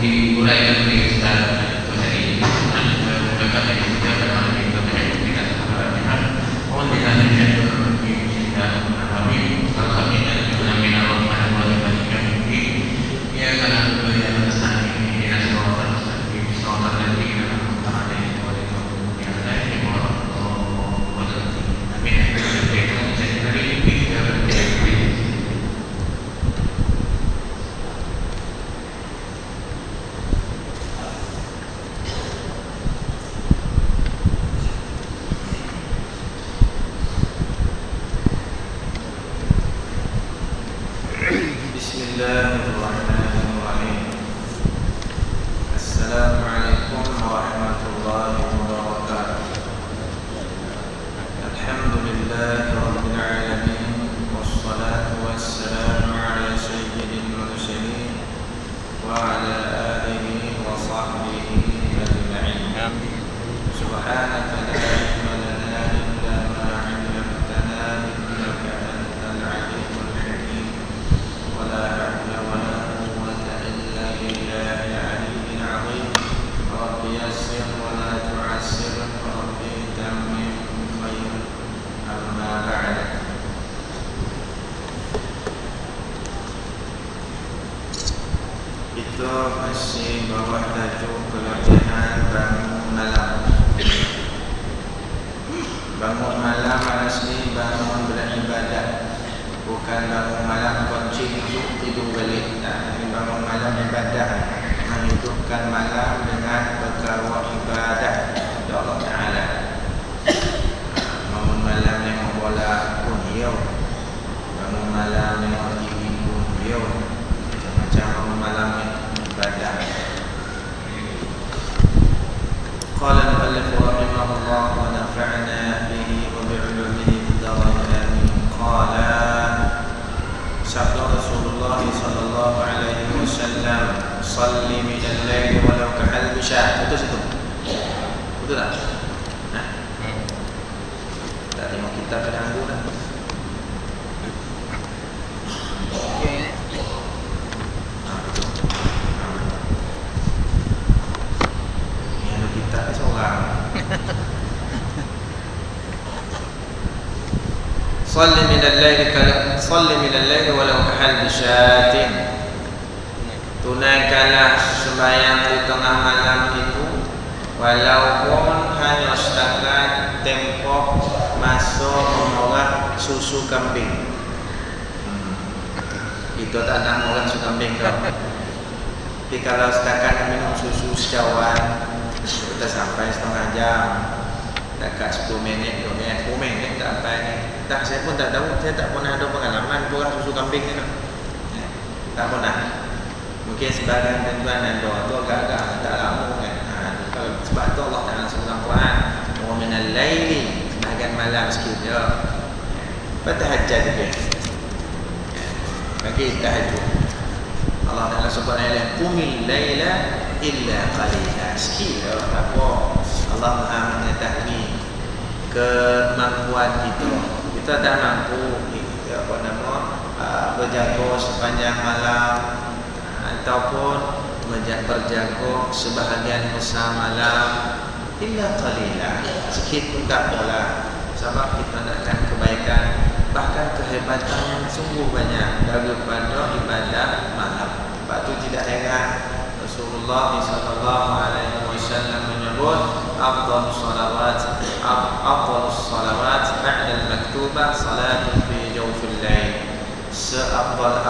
diuraikan oleh Ustaz Tadi mereka tadi juga dalam kita sahabat mohon ditanya kita mengalami kalau kami dan mengalami Allah Subhanahu ini ya karena beliau pesan ini ya semoga semoga nanti kita akan ada oleh yang lain yang mau tapi saya hari ini kita Bismillahirrahmanirrahim. Assalamualaikum warahmatullahi wabarakatuh. Alhamdulillahi rabbil alamin. Wassalatu wassalamu ala sayyidil mursalin wa ala alihi wa sahbihi ajma'in. Subhanaka la ilma lana illa ma 'allamtana innaka antal 'alimul hakim. ولا حول ولا قوة إلا بالله العلي العظيم. رب يسر ولا تعسر رب تمم خير. أما بعد. Itu masih bawah tajuk kelebihan bangun malam. Bangun malam asli bangun beribadah, bukan bangun malam kunci tidur balik. Ini bangun malam ibadah, menghidupkan malam dengan perkara ibadah kepada Allah Ta'ala. Bangun malam yang bola pun hiau, bangun malam yang TV pun hiau, macam-macam bangun malam yang ibadah. Qala al-muallif rahimahullah wa nafa'na bihi wa bi'ulumihi bid-darain amin. Qala sabda Rasulullah sallallahu alaihi wasallam, "Shalli min al-lail walau ka'albi syahr." Betul itu? Betul tak? Nah. Tak tengok kitab pada anggur dah. Okey. Betul. Ini ada kitab seorang. Salli min al-lail walau kahal bisyatin. Tunaikanlah sembahyang di tengah malam itu walaupun hanya setakat tempoh masuk mengolah susu kambing. Itu tak nak mengolah susu kambing tau. Tapi kalau setakat minum susu secawan, kita sampai setengah jam, dekat 10 minit, 10 minit tak sampai ni. Tak, saya pun tak tahu, saya tak pernah ada pengalaman buat susu kambing ni. Tak pernah. Mungkin sebagian tuan dan doa tu agak-agak tak lama kan. Kalau sebab tu Allah Ta'ala sebut dalam Quran, "Wa minal laili", sebahagian malam sikit je. Bertahajjud dia. Bagi tahajud. Allah Ta'ala sebut ayat, "Qumil laila illa qalila." Sikit je apa. Allah Maha mengetahui kemampuan kita. Kita tak mampu berjaga sepanjang malam ataupun berjaga sebahagian besar malam. Illa qalila, sikit pun tak apalah, sebab kita nakkan kebaikan, bahkan kehebatan yang sungguh banyak daripada ibadah malam. Sebab tu tidak heran Rasulullah sallallahu alaihi wasallam menyebut afdhalus salawat ba'da al-maktubah salatun fi jawfil lail. Seafdal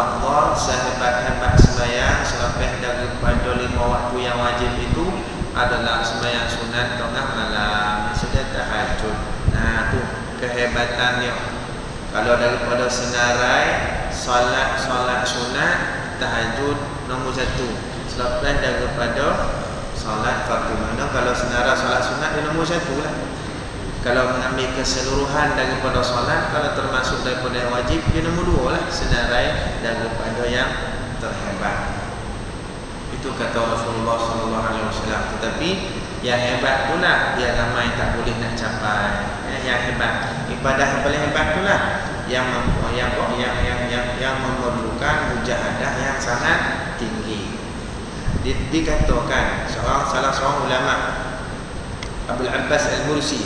sehebat-hebat sembahyang selepas daripada 5 waktu yang wajib itu adalah sembahyang sunat tengah malam, maksudnya tahajud. Nah, tu kehebatannya. Kalau daripada senarai solat sunat, tahajud nombor 1 selepas daripada solat fardu. Mana kalau senarai solat sunat dia nombor 1 lah. Kalau mengambil keseluruhan daripada solat, kalau termasuk daripada yang wajib, dia nombor 2 lah, senarai daripada yang terhebat. Itu kata Rasulullah SAW. Tetapi yang hebat itulah dia ramai tak boleh nak capai. Yang hebat, ibadah yang paling hebat itulah yang memerlukan mujahadah yang sangat tinggi. dikatakan salah seorang ulama, Abdul Abbas Al-Mursi,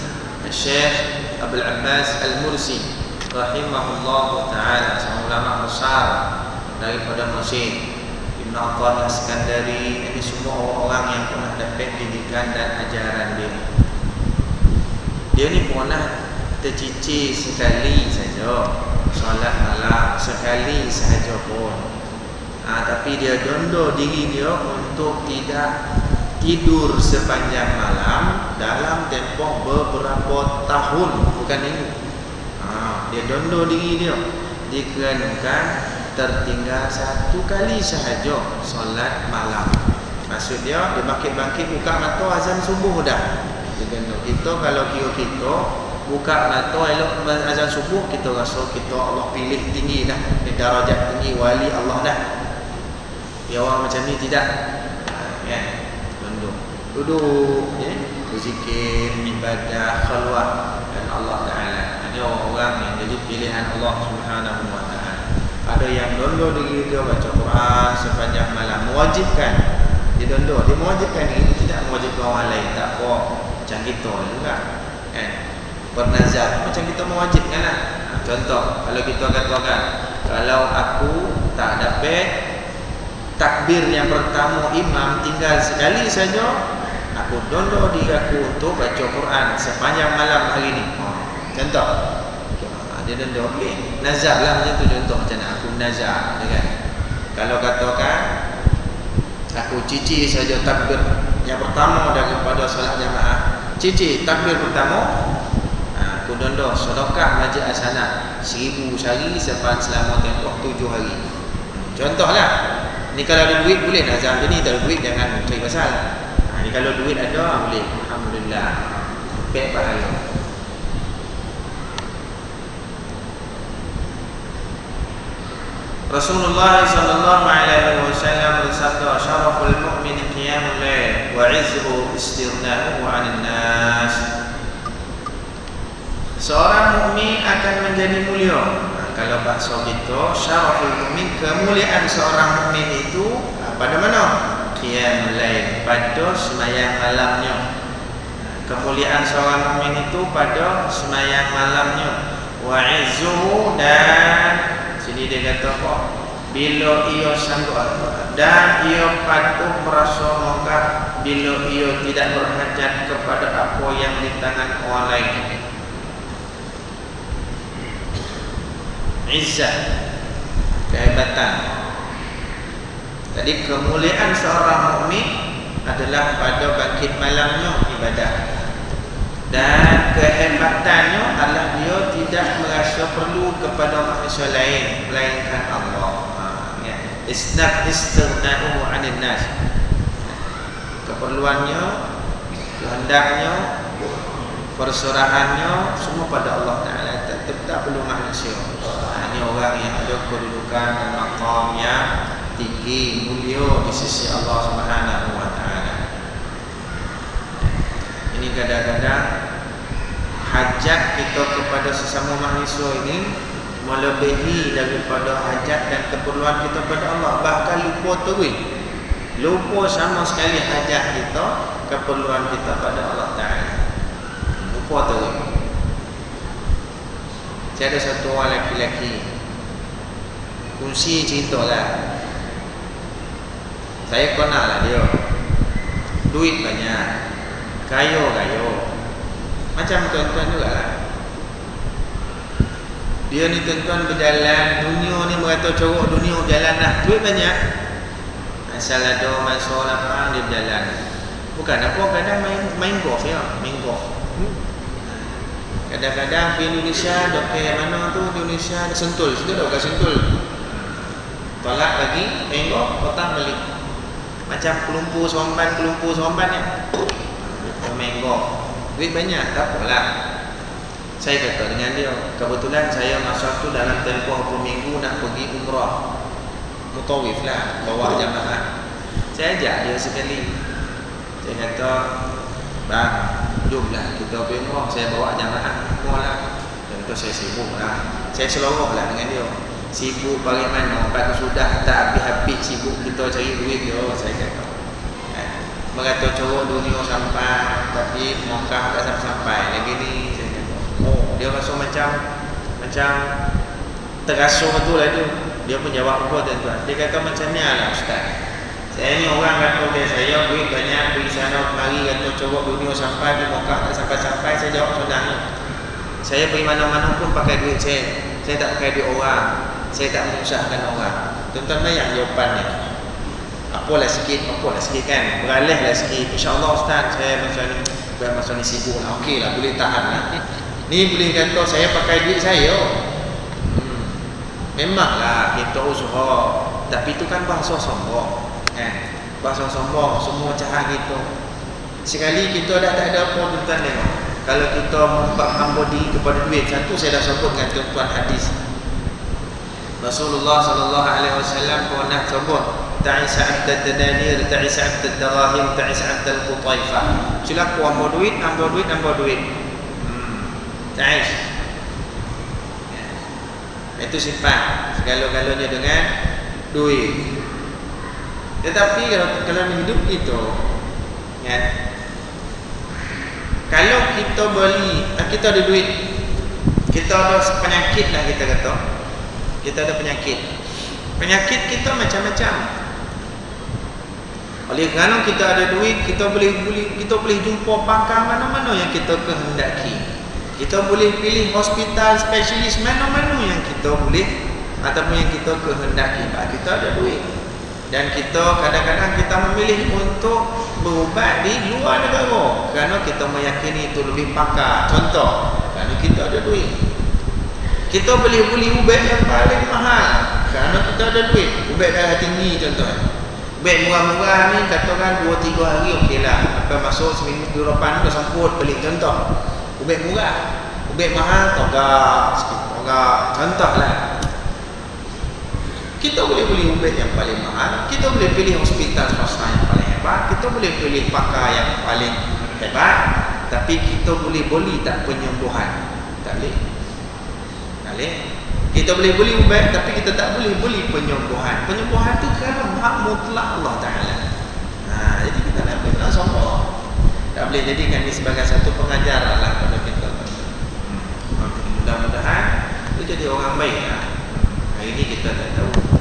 Syekh Abdul Abbas Al-Mursi rahimahullah ta'ala, seorang ulama besar daripada Mesir, Ibn Athar Al-Iskandari. Ini semua orang yang pernah dapat didikan dan ajaran dia. Dia ni pernah tercicir sekali saja solat malam, sekali sahaja pun. Tapi dia dondo diri dia untuk tidak tidur sepanjang malam dalam tempoh beberapa tahun. Bukan ini. Dia dondo diri dia dikarenakan tertinggal satu kali sahaja solat malam. Maksud dia bangkit-bangkit buka mata azan subuh dah. Kita kalau kira kita buka mata elok azan subuh, kita rasa kita Allah pilih tinggi dah, di darajat tinggi wali Allah dah. Ya orang macam ni tidak. Kan? Duduk berzikir, ibadah, khalwat dan Allah Taala. Ada orang yang jadi pilihan Allah Subhanahu wa taala. Ada yang dondo diri dia baca Quran sepanjang malam, mewajibkan. Dia dondo, dia mewajibkan diri, tidak mewajibkan orang lain. Tak apa, macam kita juga. Kan? Bernazar macam kita mewajibkanlah. Contoh, kalau kita katakan, kalau aku tak dapat takbir yang pertama imam, tinggal sekali saja, aku dondo diri aku untuk baca Quran sepanjang malam hari ni. Contoh, dia dondo, okay, nazar lah macam tu. Contoh macam mana aku nazar, kan? Kalau katakan aku cici saja takbir yang pertama daripada solat jamaah, cici takbir pertama, aku dondo sedekah masjid Hasanah 1000 sehari selama tempoh 7 hari. Contohlah. Ni kalau ada duit boleh nazar macam ni, tak ada duit jangan cari pasal. Ni kalau duit ada boleh, alhamdulillah. Baik pahala. Rasulullah sallallahu alaihi wasallam bersabda, syaraful mu'min qiyamul lail wa 'izzuhu istirna'uhu 'anil nas. Seorang mukmin akan menjadi mulia. Kalau bahasa kita, syaraful mukmin, kemuliaan seorang mukmin itu pada mana? Qiyamul lail, pada sembahyang malamnya. Kemuliaan seorang mukmin itu pada sembahyang malamnya. Wa 'izzuhu, dan sini dia kata apa? Bila ia sanggup dan ia patuh merasa megah bila ia tidak berhajat kepada apa yang di tangan orang lain. Izzah, kehebatan. Jadi kemuliaan seorang mukmin adalah pada bangkit malamnya ibadah, dan kehebatannya adalah dia tidak merasa perlu kepada manusia lain melainkan Allah. Istirna'uhu 'anil nas. Keperluannya, kehendaknya, perserahannya semua pada Allah Taala, tak perlu manusia. Ini orang yang ada kedudukan dan maqam yang tinggi, mulia di sisi Allah Subhanahu wa taala. Ini kadang-kadang hajat kita kepada sesama manusia ini melebihi daripada hajat dan keperluan kita kepada Allah. Bahkan lupa sama sekali hajat kita, keperluan kita pada Allah Ta'ala. Lupa terus. Saya ada satu orang lelaki, kongsi cerita lah. Saya kenal lah dia, duit banyak, kaya, macam tuan-tuan juga lah. Dia ni tuan-tuan berjalan dunia ni, merata corok dunia berjalan lah, duit banyak. Asal ada masa lapang dia berjalan. Bukan apa, kadang main golf ya, main golf. Kadang-kadang di Indonesia, dok mana tu di Indonesia ada Sentul, situ dah bukan Sentul. Tolak lagi, main golf, petang balik. Macam kelumpur somban ya. Main golf. Duit banyak, tak apalah. Saya kata dengan dia, kebetulan saya masa tu dalam tempoh 2 minggu nak pergi umrah. Mutawif lah, bawa jamaah. Saya ajak dia sekali. Saya kata, bang, jomlah kita pergi umrah. Saya bawa jamaah, lah. Tentu saya sibuk lah. Saya seloroh lah dengan dia. Sibuk bagaimana? Lepas tu sudah tak habis-habis sibuk kita cari duit dia. Saya kata, Merata corok dunia sampai, tapi Mekah tak sampai lagi ni. Saya kata, oh, dia rasa macam terasa betul lah tu. Dia pun jawab apa tuan-tuan. Dia kata macam ni lah ustaz. Saya ni orang kata okay, saya duit banyak, pergi sana kemari, kata corok dunia sampai, di Mekah tak sampai-sampai. Saya jawab senang. Saya pergi mana-mana pun pakai duit saya. Saya tak pakai duit orang. Saya tak menyusahkan orang. Tuan-tuan bayang jawapannya. Apalah sikit kan. Beralihlah sikit. InsyaAllah ustaz, saya masa ni sibuk lah. Okey lah, boleh tahan lah. Ni boleh kata saya pakai duit saya. Memanglah kita usaha. Tapi itu kan bahasa sombong. Bahasa sombong, semua cahaya kita. Sekali kita tak ada apa tuan-tuan tengok. Kalau kita hamba diri kepada duit, satu saya dah sebut dengan tuan-tuan hadis. Rasulullah sallallahu alaihi wasallam pernah sebut, ta'isa 'abdad dananir, ta'isa 'abdad darahim, ta'isa 'abdal qutaifah. Silaku hamba duit. Ta'is. Itu sifat segala-galanya dengan duit. Tetapi kalau hidup itu kan, kalau kita beli, kita ada duit, kita ada penyakit lah, kita kata kita ada penyakit kita macam-macam. Oleh kerana kita ada duit, kita boleh jumpa pakar mana-mana yang kita kehendaki. Kita boleh pilih hospital spesialis mana-mana yang kita boleh ataupun yang kita kehendaki. Kita ada duit. Dan kita kadang-kadang kita memilih untuk berubat di luar negara kerana kita meyakini itu lebih pakar. Contoh, kerana kita ada duit. Kita boleh beli ubat yang paling mahal kerana kita ada duit. Ubat darah tinggi contohnya. Ubat murah-murah ni katakan 2-3 hari okeylah. Lepas masuk seminggu depan dah semput beli contoh. Ubat murah. Ubat mahal togak sikit. Togak contohlah. Kita boleh beli ubat yang paling mahal, kita boleh pilih hospital swasta yang paling hebat, kita boleh pilih pakar yang paling hebat, tapi kita boleh beli tak penyembuhan? Tak boleh. Kita boleh beli ubat, tapi kita tak boleh beli penyembuhan. Penyembuhan tu kerana hak mutlak Allah Ta'ala. Jadi kita nak sombong. Tak boleh jadikan ini sebagai satu pengajaran lah kepada kita. Mudah-mudahan itu jadi orang baik lah. Hari ini kita tak tahu.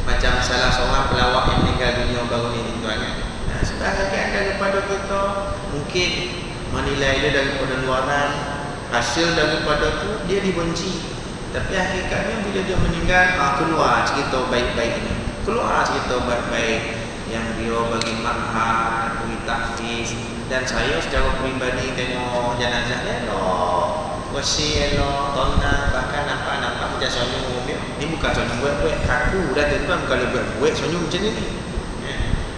Macam salah seorang pelawak yang meninggal dunia baru ni tuan kan. Sebahagian daripada kita mungkin menilai dia daripada luaran, hasil daripada tu dia dibenci. Tapi hakikatnya bila dia meninggal, keluar cerita baik-baik ini. Keluar cerita baik-baik yang dia bagi mahal, beri tahfiz. Dan saya secara peribadi tengok jenazah dia bersih elok, tonang, bahkan nampak macam senyum. Ni bukan senyum buat-buat, kaku dah tuan-tuan kalau buat-buat senyum macam ni.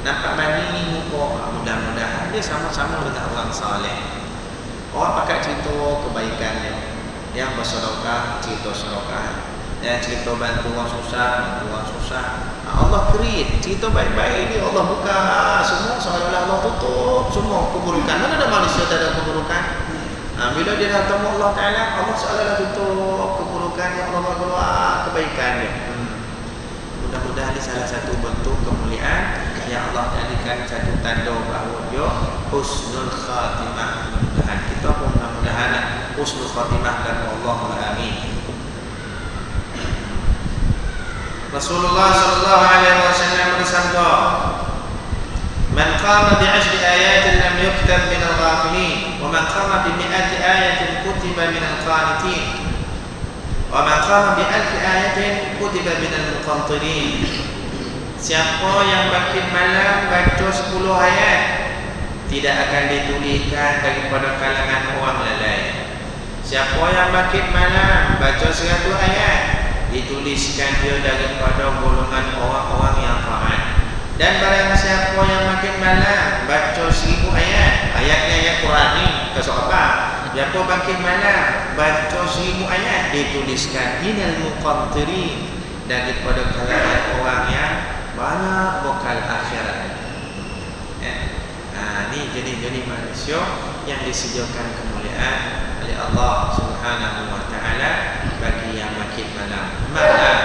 Nampak mani muka. Mudah-mudahan dia sama-sama dengan orang saleh. Orang pakai cerita kebaikannya, yang bersedekah, cerita sedekah, yang cerita bantu orang susah. Allah create cerita baik-baik ni, Allah buka semua seolah-olah Allah tutup semua keburukan. Mana ada manusia tak ada keburukan? Bila dia dah temu Allah Ta'ala, Allah seolah-olah tutup keburukan yang Allah keluar kebaikan dia. Mudah-mudahan ini salah satu bentuk kemuliaan yang Allah jadikan satu tanda bahawa dia husnul khatimah. Mudah-mudahan kita pun mudah-mudahan husnul khatimah dan Allahumma amin. Rasulullah sallallahu alaihi wasallam bersabda, "Man qama bi 'ashri ayatin lam yuktab min al-ghafilin, wa man qama bi 100 ayatin kutiba min al-qanitin, wa man qama bi 1000 ayatin kutiba min al-muqantirin." Siapa yang makin malam baca 10 ayat tidak akan dituliskan daripada kalangan orang lalai. Siapa yang makin malam baca 100 ayat dituliskan dia daripada golongan orang-orang yang taat. Dan barang siapa yang makin malam baca 1000 ayat, ayatnya ayat Quran ni kasut apa? Siapa makin malam baca 1000 ayat dituliskan minal muqantirin, daripada kalangan orang yang banyak bekal akhirat. Ni jenis-jenis manusia yang disediakan kemuliaan oleh Allah Subhanahu wa taala bagi yang makin malam. Malam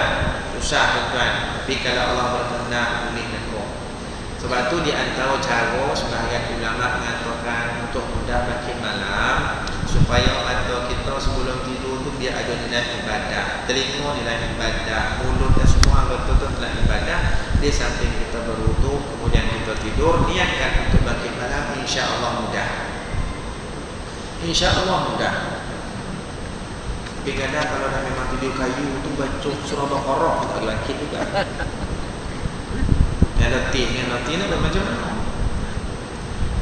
susah tuan, tapi kalau Allah berkehendak boleh nak. Sebab tu di antara cara sebahagian ulama mengatakan untuk mudah bangkit malam supaya mata kita sebelum tidur tu dia ada nilai ibadah, telinga nilai ibadah, mulut dan semua anggota tu nilai ibadah. Di samping kita berwudu kemudian kita tidur, niatkan untuk bangkit malam, insya-Allah mudah. Insya-Allah mudah. Tapi kadang kalau dah memang tidur kayu tu baca surah Baqarah tak bangkit juga. Yang letih ni macam mana?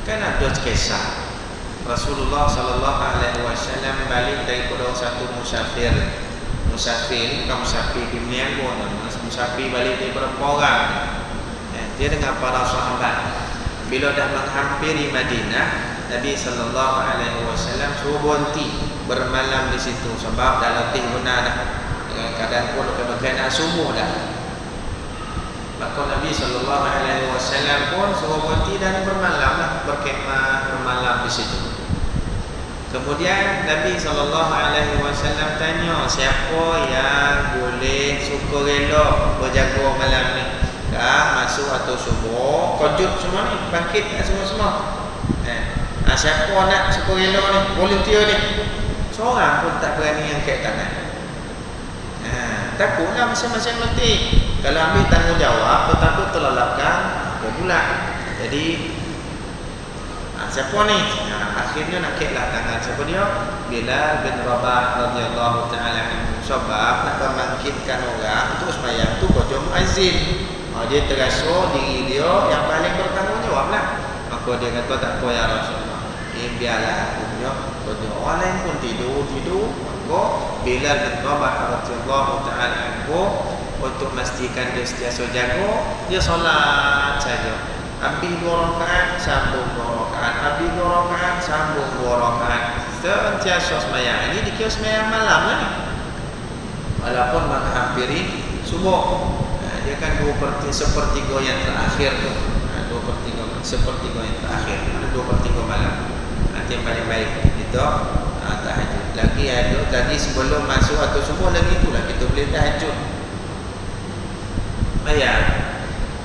Kan ada kisah Rasulullah sallallahu alaihi wasallam balik daripada satu musafir bukan musafir di Myanmar, musafir balik daripada orang. Dia dengan para sahabat. Bila dah menghampiri Madinah, Nabi sallallahu alaihi wasallam suruh berhenti bermalam di situ sebab dah letih benar dah. Kadang pun kena subuh dah. Maka Nabi sallallahu alaihi wasallam pun suruh berhenti dan bermalam, berkemah bermalam di situ. Kemudian Nabi sallallahu alaihi wasallam tanya, siapa yang boleh sukarela berjaga malam ni? Masuk atau subuh, kejut semua ni, bangkit semua. Siapa nak sukarela ni, volunteer ni? Seorang pun tak berani angkat tangan. Takutlah masing-masing letih. Kalau ambil tanggungjawab, bertakut terlalapkan pula. Jadi siapa ni? Akhirnya nak ketlah tangan. Siapa dia? Bilal bin Rabah radhiyallahu taala anhu. Sebab nak membangkitkan orang untuk sembahyang tu baca muazzin. Dia terasa diri dia yang paling bertanggungjawab lah. Maka dia kata tak apa ya Rasulullah. Biarlah dunia orang lain pun tidur. Maka Bilal bin Rabah radhiyallahu taala anhu untuk memastikan dia sentiasa jaga, dia solat saja. Habis 2 rakaat sambung 2 rakaat, habis 2 rakaat sambung 2 rakaat. Sentiasa sembahyang. Ini dikira sembahyang malam lah ni. Walaupun menghampiri subuh. Dia kan 2/3 yang terakhir tu. 2/3 yang terakhir. 2/3 malam. Nanti yang paling baik itu tahajud. Lagi sebelum masuk atau subuh lagi itulah kita boleh tahajud.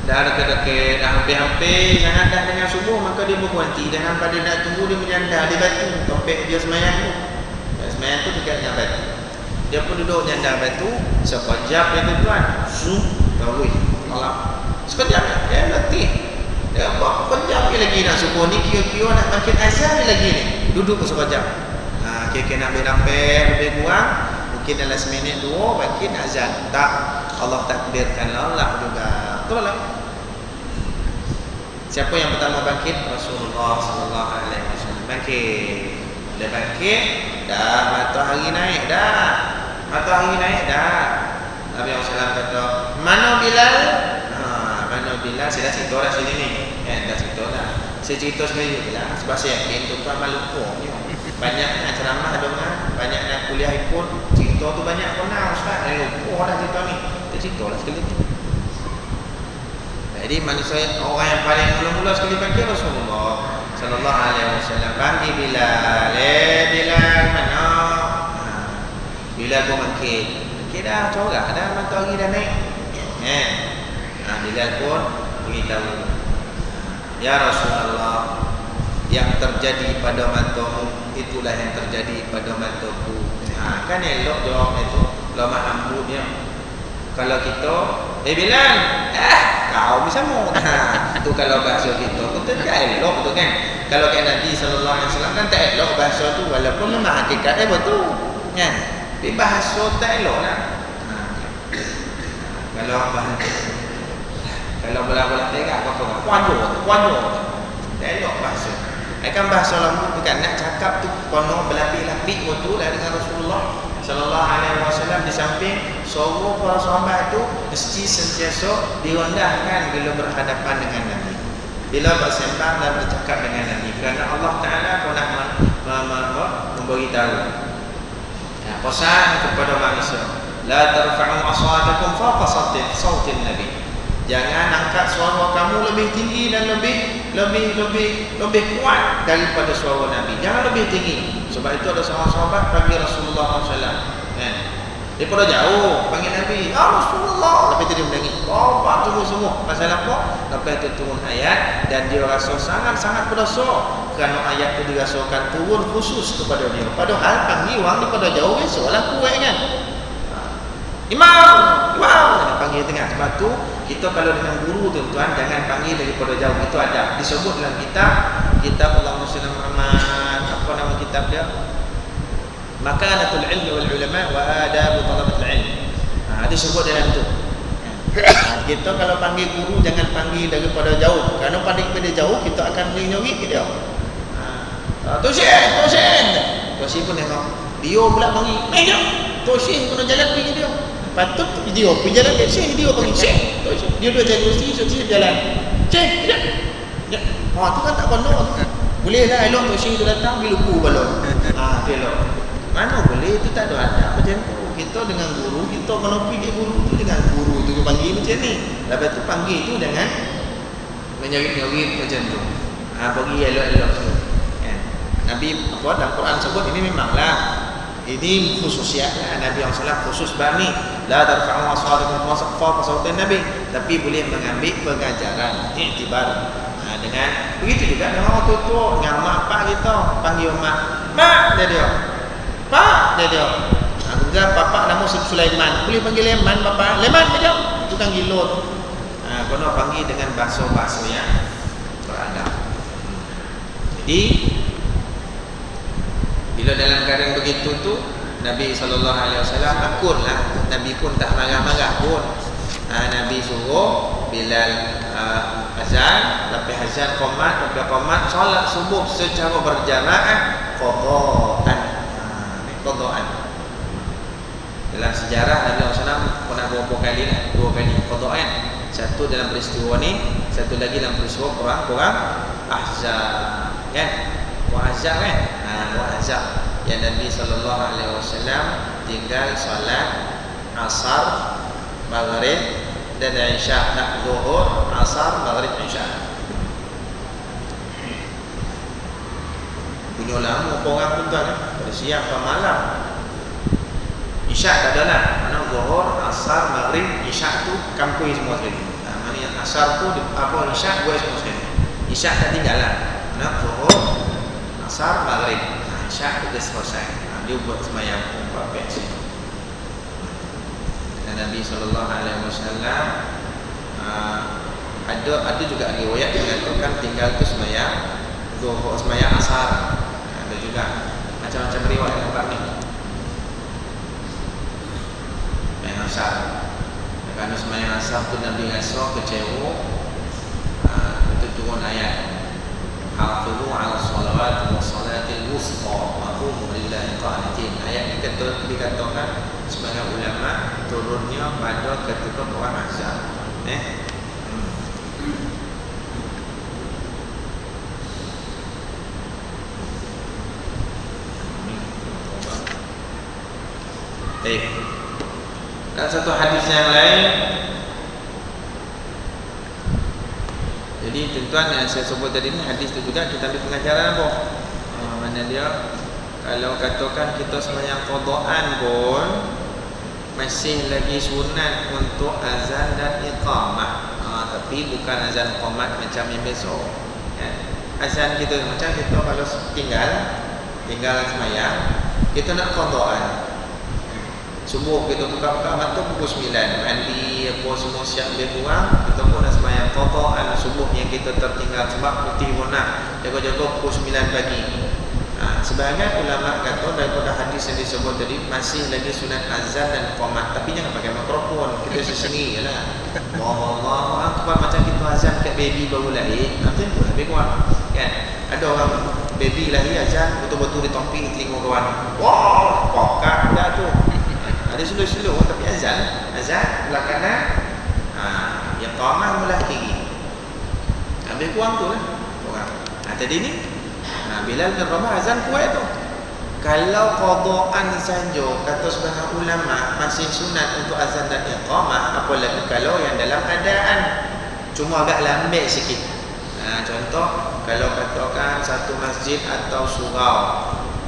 Dah dekat-dekat, dah hampir-hampir sangat dah dengan subuh, maka dia berhenti. Jangan pada nak tunggu dia menyandar di batu, topik dia semayang tu. Semayang tu dekat dengan batu. Dia pun duduk nyandar batu, sekejap dia tuan, tahu malam. Sekejap dia letih. Dia buat sekejap lagi nak subuh ni, kira-kira nak makin azan lagi ni. Duduk sekejap. Kira-kira nak ambil lebih kurang, mungkin dalam seminit 2 makin azan. Tak, Allah takdirkan Allah juga. Betul lah. Siapa yang pertama bangkit? Rasulullah sallallahu alaihi wasallam. Bangkit. Bila bangkit, dah matahari naik dah. Nabi SAW kata, "Mana Bilal?" Mana Bilal? Saya dah cerita dah sini ni. Dah cerita dah. Saya cerita sendiri lah sebab saya yakin tuan Maluku ni banyak nak ceramah dengan, banyak nak kuliah ikut. Cerita tu banyak kenal ustaz. Lupa dah cerita ni. Kita cerita lah sekali ni. Jadi manusia orang yang paling mula-mula sekali bangkit Rasulullah sallallahu alaihi wasallam. Panggil Bilal, Bilal mana? Bilal pun bangkit. Bangkit dah corak dah, matahari dah naik. Bilal pun beritahu, ya Rasulullah, yang terjadi pada matamu itulah yang terjadi pada mataku. Kan elok jawab itu. Lama ambutnya. Kalau kita, Bilal, kau bisa mau. Itu kalau bahasa kita, kita tak elok tu kan. Kalau kayak Nabi sallallahu alaihi wasallam kan tak elok bahasa tu, walaupun memang hakikatnya betul. Kan? Tapi bahasa tak elok lah. Kalau bola-bola tegak apa-apa, kuanjo. Tak elok bahasa. Kan bahasa lama bukan nak cakap tu kono berlapik-lapik betul lah dengan Rasulullah sallallahu alaihi wasallam. Di samping suruh para sahabat tu mesti sentiasa direndahkan bila berhadapan dengan Nabi, bila bersembang dan bercakap dengan Nabi, kerana Allah Taala pun nak memberitahu pesan kepada manusia, la tarfa'u aswatakum fawqa sautin Nabi. Jangan angkat suara kamu lebih tinggi dan lebih kuat daripada suara Nabi. Jangan lebih tinggi. Sebab itu ada seorang sahabat bagi Rasulullah SAW. Daripada jauh panggil Nabi, "Ya Rasulullah." Lepas itu dia menangis. Apa tunggu semua? Pasal apa? Lepas itu turun ayat dan dia rasa sangat-sangat berdosa kerana ayat itu dirasakan turun khusus kepada dia. Padahal panggil orang daripada jauh biasalah kuat kan. Imam, wow, panggil tengah. Sebab tu kita kalau dengan guru tuan-tuan jangan panggil daripada jauh. Itu ada disebut dalam kitab Allahumma shalli ala Muhammad. Apa nama kitab dia? Makanatul ilmi wal ulama wa adabu talabatul ilm. Disebut dalam tu. Kita kalau panggil guru jangan panggil daripada jauh. Kerana panggil daripada jauh kita akan menyori ke dia. Tosyih pun tengok. Dia pula panggil, "Meja." Tosyih pun jalan pergi dia. Patut dia pergi jalan ke Syekh, dia panggil Syekh. Tosyih. Dia dua jalan Tosyih jalan. Syekh, tidak. Ya. Tu kan tak kono tu. Boleh lah elok Tosyih tu datang bila lupa balon. Elok. Mana boleh, itu tak ada adab macam tu. Kita dengan guru, kita kalau pergi guru tu dengan guru tu panggil macam ni. Lepas tu panggil tu dengan menyorit-nyorit macam tu. Bagi elok-elok tu. Kan? Nabi apa dalam Quran sebut ini memanglah ini khususiat Nabi SAW khusus bab ni. La tarfa'u aswatakum fawqa sawti Nabi. Tapi boleh mengambil pengajaran, iktibar. Dengan begitu juga dengan orang tua, dengan mak pak kita panggil mak, "Mak," dia. "Pak," dia. Kemudian bapak nama Sulaiman, boleh panggil Leman bapak. "Leman," dia. Itu kan gila tu. Kena panggil dengan bahasa-bahasa yang beradab. Jadi bila dalam keadaan begitu tu Nabi SAW akurlah. Nabi pun tak marah-marah pun. Nabi suruh Bilal azan, lepas azan qomat, lepas qomat solat subuh secara berjamaah qadaan. Dalam sejarah Nabi SAW pernah berapa kali lah, 2 kali qadaan. Satu dalam peristiwa ni, satu lagi dalam peristiwa perang Ahzab. Kan? Ahzab kan? Ahzab yang Nabi SAW tinggal solat asar, maghrib dan isya, tak zuhur, asar, maghrib, isya. Punya lama orang pun tuan pada siang pada malam. Isya tak ada lah. Mana zuhur, asar, maghrib, isya tu kampung semua sekali. Mana yang asar tu isya buat semua sekali. Isya tak tinggal lah. Mana zuhur, asar, maghrib, isya tu dah selesai. Dia buat semayang 4 peti. Nabi SAW ada juga riwayat mengatakan tinggal tu semayang zuhur, semayang asar. Ada juga macam-macam riwayat tempat ni. Semayang asar. Kerana semayang asar tu Nabi rasa kecewa, itu turun ayat hafizu ala salawat wa salatil wusta wa qumu lillahi qanitin. Ayat ini dikatakan sebagai ulama turunnya pada ketika perang Ahzab. Dan satu hadis yang lain, jadi tuan-tuan yang saya sebut tadi ni hadis tu juga kita ambil pengajaran apa? Mana dia kalau katakan kita sembahyang qadaan pun masih lagi sunat untuk azan dan iqamah. Tapi bukan azan qomat macam yang biasa. Azan kita macam kita kalau tinggal sembahyang, kita nak qadaan. Subuh kita buka mata pukul 9, mandi apa semua siap lebih kurang, kita pun nak sembahyang qadaan subuh yang kita tertinggal sebab putih warna. Jaga-jaga pukul 9 pagi. Sebahagian ulama kata daripada hadis yang disebut tadi masih lagi sunat azan dan qomat, tapi jangan pakai mikrofon, kita sendiri jelah. Allahu akbar macam kita azan kat baby baru lahir, macam tu lebih kurang. Kan? Ada orang baby lahir azan betul-betul ditompi telinga kawan. Wah, pokak dah tu. Ada slow-slow tapi azan belah kanan, iqamah belah kiri. Lebih kurang tu lah orang. Tadi ni Bilal bin Rabah azan kuat tu. Kalau qadaan saja kata sebahagian ulama masih sunat untuk azan dan iqamah, apalagi kalau yang dalam keadaan cuma agak lambat sikit. Contoh kalau katakan satu masjid atau surau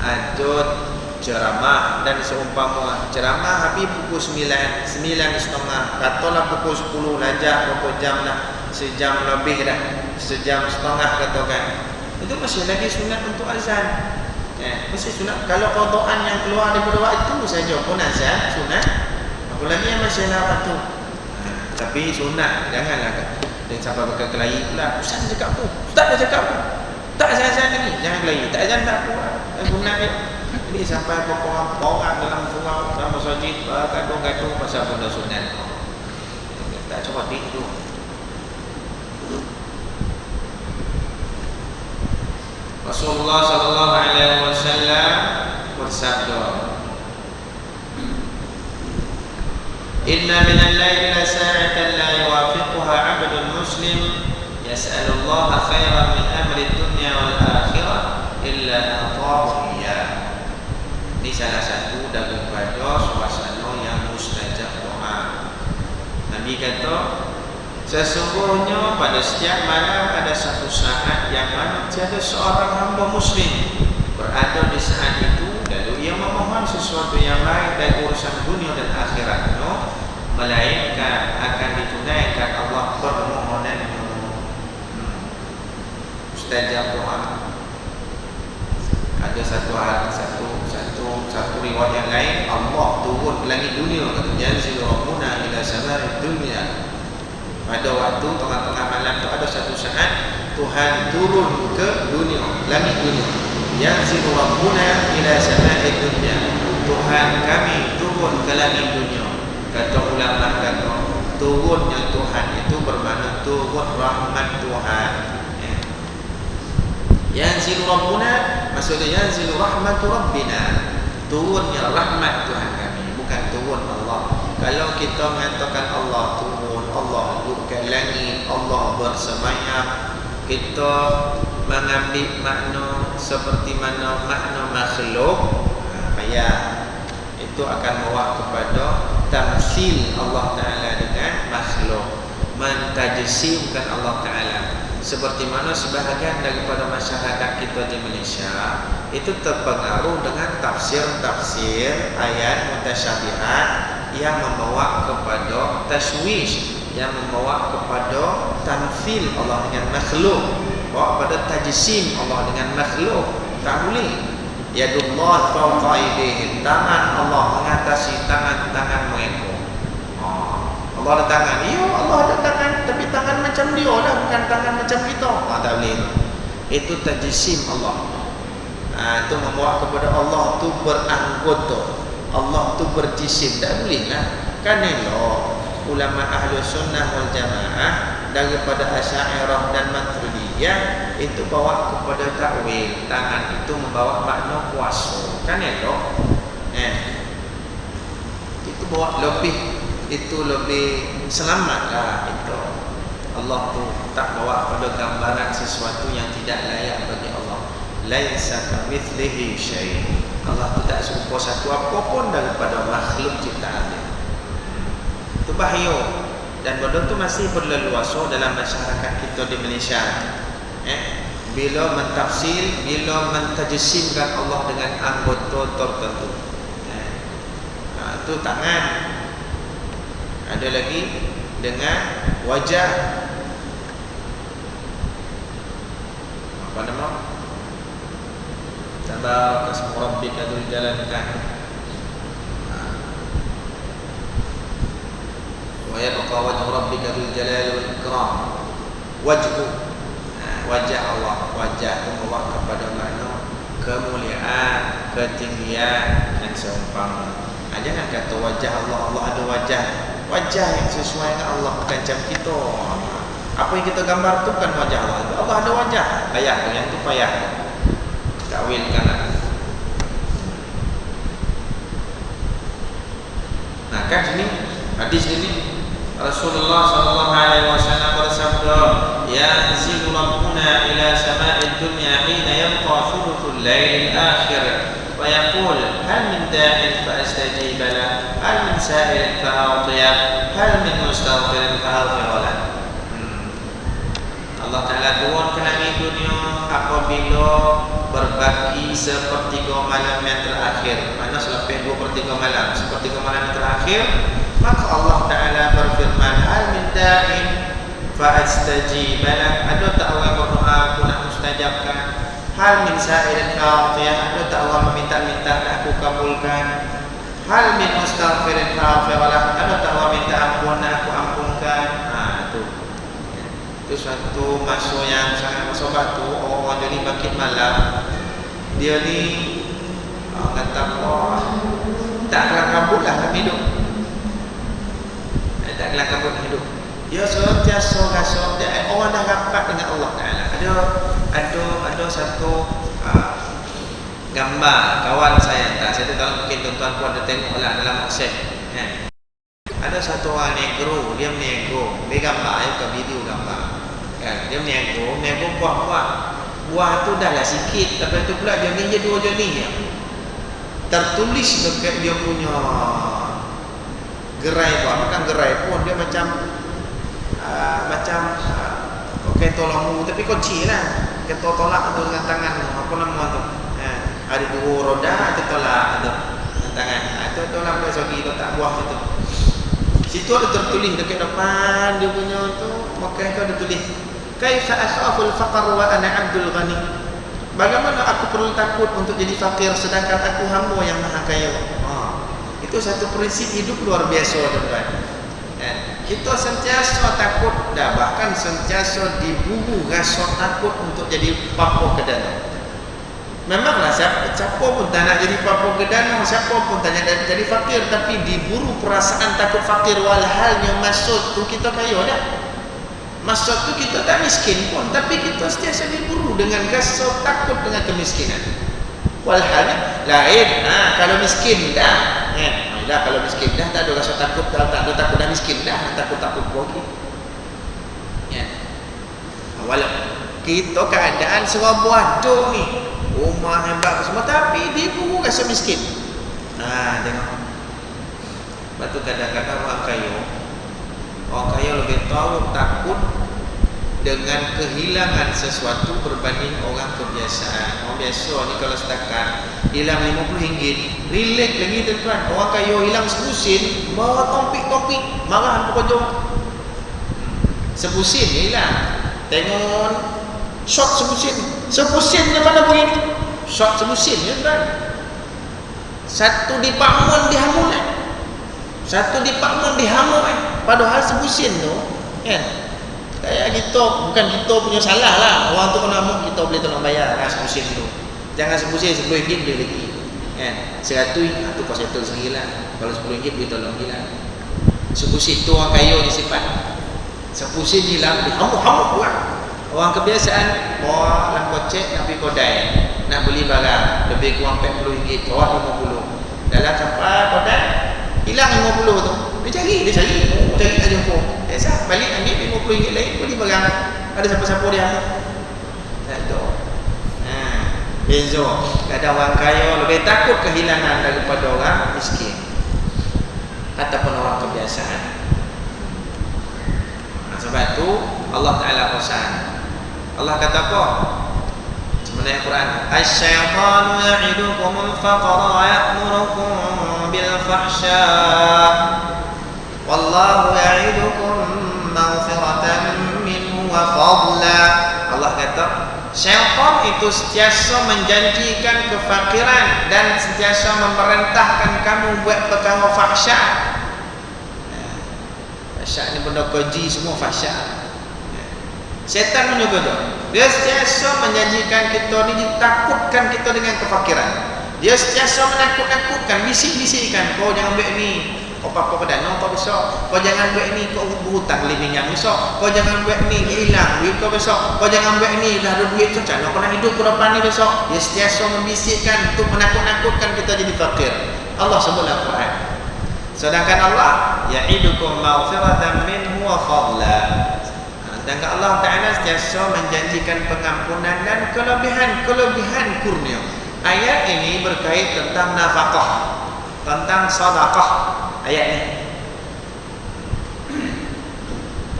ada ceramah dan seumpama ceramah habis pukul 9, 9:30, katalah pukul 10 lanjak berapa jam dah, sejam lebih dah, sejam setengah katakan, itu masih lagi sunat untuk azan. Masih sunat. Kalau qadaan yang keluar daripada waktu saja pun azan sunat, apalagi yang masih lewat tu. Tapi sunat, janganlah dan sampai pakai kelahi pula. Ustaz cakap apa? Ustaz dah cakap apa? Tak azan lagi, jangan kelahi. Tak azan tak apa. Sunat dia. Jadi sampai orang dalam surau, dalam masjid, gaduh-gaduh pasal benda sunat. Tak cerdik tu. Rasulullah sallallahu alaihi wasallam bersabda, "Inna min al-laili la sa'atan la yuwafiquha 'abdun muslim yas'alu Allah khairan min amri dunya wal akhirah illa ataahu iyyah." Ini salah satu daripada suasana yang mustajab doa. Nabi kata, sesungguhnya pada setiap malam ada satu saat yang mana tiada seorang hamba muslim berada di saat itu lalu ia memohon sesuatu yang lain dari urusan dunia dan akhiratnya, melainkan akan ditunaikan Allah permohonannya. Mustajab doa. Ada satu riwayat yang lain, Allah turun ke langit dunia, kata yanzilu rabbuna ila sama'id dunya. Pada waktu tengah-tengah malam tu ada satu saat Tuhan turun ke dunia, langit dunia. Yanzilu rabbuna ila sama'id dunya. Tuhan kami turun ke langit dunia. Kata ulama kata turunnya Tuhan itu bermakna turun rahmat Tuhan. Yanzilu rabbuna maksudnya yanzilu rahmatu rabbina, turunnya rahmat Tuhan kami, bukan turun Allah. Kalau kita mengatakan Allah turun, Allah duduk ke langit, Allah bersemayam, kita mengambil makna seperti mana makna makhluk, payah. Itu akan bawa kepada tamsil Allah Ta'ala dengan makhluk, mentajsimkan Allah Ta'ala. Seperti mana sebahagian daripada masyarakat kita di Malaysia itu terpengaruh dengan tafsir-tafsir ayat mutasyabihat yang membawa kepada taswish, yang membawa kepada tamthil Allah dengan makhluk, bawa kepada tajsim Allah dengan makhluk. Tak boleh. Yadullah fawqa aydihim, tangan Allah mengatasi tangan-tangan mereka. Allah ada tangan. Ya, Allah ada tangan, tapi tangan macam dia lah, bukan tangan macam kita. Tak boleh itu. Itu tajsim Allah. Itu membawa kepada Allah tu beranggota, Allah tu berjisim. Tak boleh lah. Kerana ulama ahlu sunnah wal jamaah daripada Asy'ariyah dan Maturidiyah itu bawa kepada takwil. Tangan itu membawa makna kuasa. Kerana itu bawa lebih, itu lebih selamatlah itu. Allah tu tak bawa pada gambaran sesuatu yang tidak layak bagi Allah. Laisa kamitslihi syai'. Allah tu tak serupa satu apapun daripada makhluk ciptaannya. Itu bahaya, dan benda tu masih berleluasa dalam masyarakat kita di Malaysia. Bila mentafsir, bila mentajsimkan Allah dengan anggota tertentu. Itu tangan. Ada lagi dengan wajah, apa nama? Tabaraka ismu rabbika dzul jalali wa yabqa wajhu rabbika dzul jalali wal ikram. Wajhu, wajah Allah. Wajah itu membawa kepada makna kemuliaan, ketinggian dan seumpama. Jangan kata wajah Allah, Allah ada wajah. Wajah yang sesuai dengan Allah, bukan macam kita. Apa yang kita gambar tu kan wajah Allah. Allah ada wajah. Payah, yang tu payah. Takwilkan. Nah, kan sini hadis ini Rasulullah sallallahu alaihi wasallam bersabda, "Yanzilu rabbuna ila sama'id dunya hina yabqa thuluthul lail akhir wa yaqul hal min da'in fa astajib lahu, hal min sa'ilin fa a'tiyah, hal min mustaghfirin fa aghfir lahu." Allah Ta'ala turun ke langit dunia apabila berbagi sepertiga malam yang terakhir. Mana selepas 2/3 malam, sepertiga malam yang terakhir, maka Allah Ta'ala berfirman, hal min da'in fa'astajib lah. Ada tak orang berdoa aku nak mustajabkan? Hal min sa'ilin khafiyah, ada tak orang meminta-minta nak aku kabulkan? Hal min mustaghfirin khafirah, ada tak orang minta ampun nak aku ampunkan? Itu suatu masa yang sangat masalah tu. Orang jadi bangkit malam, dia ni kata apa, tak kelang kabut lah dalam hidup, tak kelang kabut dalam hidup. Dia sentiasa rasa dia orang dah rapat dengan Allah Ta'ala. Ada satu gambar kawan saya entah, saya tak tahu, mungkin tuan-tuan pun ada tengok lah dalam aksep ada satu orang negro, dia menego, dia gambar, dia bukan video gambar kan? Dia menego buah tu dah lah sikit, tapi tu pula jenis je 2 jenis ya. Tertulis dekat dia punya gerai buah, bukan gerai pun, dia macam kereta lampu tapi kecil lah, kereta tolak tu dengan tangan, apa nama tu, ada 2 roda, ada tolak tu tangan, itu tolak boleh sogi tu tak buah situ. Situ ada tertulis dekat depan dia punya tu, maka itu ada tulis, kaifa akhaful faqr wa ana abdul ghani. Bagaimana aku perlu takut untuk jadi fakir sedangkan aku hamba yang maha kaya. Itu satu prinsip hidup luar biasa tuan-tuan. Kita sentiasa takut dah, bahkan sentiasa diburu rasa takut untuk jadi papa kedana. Memanglah siapa pun tak nak jadi papa kedana, siapa pun tak nak jadi fakir, tapi diburu perasaan takut fakir, walhalnya maksud tu kita kaya dah. Maksud tu kita tak miskin pun, tapi kita sentiasa diburu dengan rasa takut dengan kemiskinan. Walhalnya lain, kalau miskin dah, kalau miskin dah tak ada rasa takut, tak ada takut dah miskin dah, takut lagi. Walaupun kita keadaan serba bodoh ni, rumah hebat semua, tapi diburu rasa miskin. Tengok. Sebab tu kadang-kadang orang kaya lebih tahu takut dengan kehilangan sesuatu berbanding orang kebiasaan. Orang biasa ni kalau setakat hilang RM50, relax lagi tuan-tuan. Orang kaya hilang RM10, marah topik-topik, marah pokok. RM10 hilang, tengok shot RM10 yang mana begini, shot RM10 ya tuan. Satu department dihamuk padahal RM10 tu kan. Kayak kita, bukan kita punya salah lah, orang tu kena amuk, kita boleh tolong bayar RM10 tu. Jangan RM10 RM10 boleh lagi kan. RM100 tu kau settle sendiri lah. Kalau RM10 boleh tolong lagi lah. RM10 tu orang kaya ni sifat RM10 hilang, dihamuk-hamuk orang. Orang kebiasaan bawa dalam kocek nak pergi kedai, nak beli barang lebih kurang RM40, bawah RM50. Dalam sampai kedai hilang RM50 tu, dia cari tak jumpa. Biasa balik ambil RM50 lain, beli barang. Ada siapa-siapa dia ambil. Tak tahu. Beza. Kadang orang kaya lebih takut kehilangan daripada orang miskin ataupun orang kebiasaan. Sebab tu Allah Ta'ala pesan. Allah kata apa? Sebenarnya Quran, asy-syaitanu ya'idukumul faqra wa ya'murukum bil fahsya wallahu ya'idukum maghfiratan minhu wa fadla. Allah kata syaitan itu sentiasa menjanjikan kefakiran dan sentiasa memerintahkan kamu buat perkara fahsya. Fahsya ni benda keji semua fahsya. Syaitan pun juga tu, dia sentiasa menjanjikan kita ni, ditakutkan kita dengan kefakiran. Dia sentiasa menakut-nakutkan, bisik-bisikkan, kau jangan buat ni, kau apa-apa kedana kau besok, kau jangan buat ni, kau berhutang lebih yang besok, kau jangan buat ni, hilang duit kau besok, kau jangan buat ni, dah ada duit macam mana kau nak hidup ke depan ni besok. Dia sentiasa membisikkan untuk menakut-nakutkan kita jadi fakir. Allah sebutlah Quran. Sedangkan Allah ya'idukum maghfiratan minhu wa fadla. Dan Allah Ta'ala sentiasa menjanjikan pengampunan dan kelebihan kurnia. Ayat ini berkait tentang nafkah, tentang sedekah. Ayat ini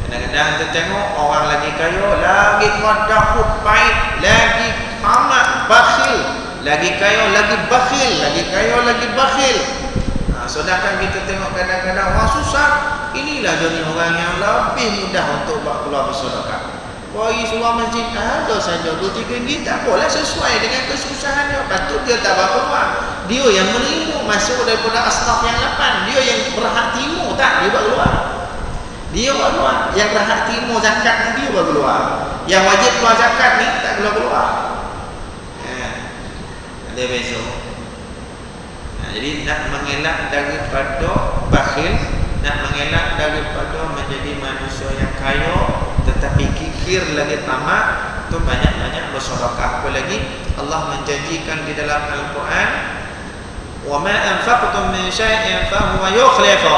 kadang-kadang kita tengok orang lagi kaya, lagi kodakut baik, lagi amat bakhil, lagi kaya lagi bakhil, lagi kaya lagi bakhil. Sedangkan kita tengok kadang-kadang orang susah, inilah jenis orang yang lebih mudah untuk buat keluar bersedekah. Bagi seluar masjid ada saja 2-3 ringgit, tak boleh sesuai dengan kesusahannya. Patut dia tak berkeluar. Dia yang menerima masuk daripada asnaf yang 8. Dia yang berhak timur, tak dia buat keluar. Dia buat keluar. Yang berhak timur zakat ni dia buat keluar. Yang wajib keluar zakat ni tak keluar. Ada beza. Jadi nak mengelak daripada bakhil, nak mengelak daripada menjadi manusia yang kaya tetapi kikir lagi tamak, tu banyak-banyak bersedekah. Apalagi Allah menjanjikan di dalam Al-Quran, wa ma anfaqtum min syai'in fa huwa yukhlifu.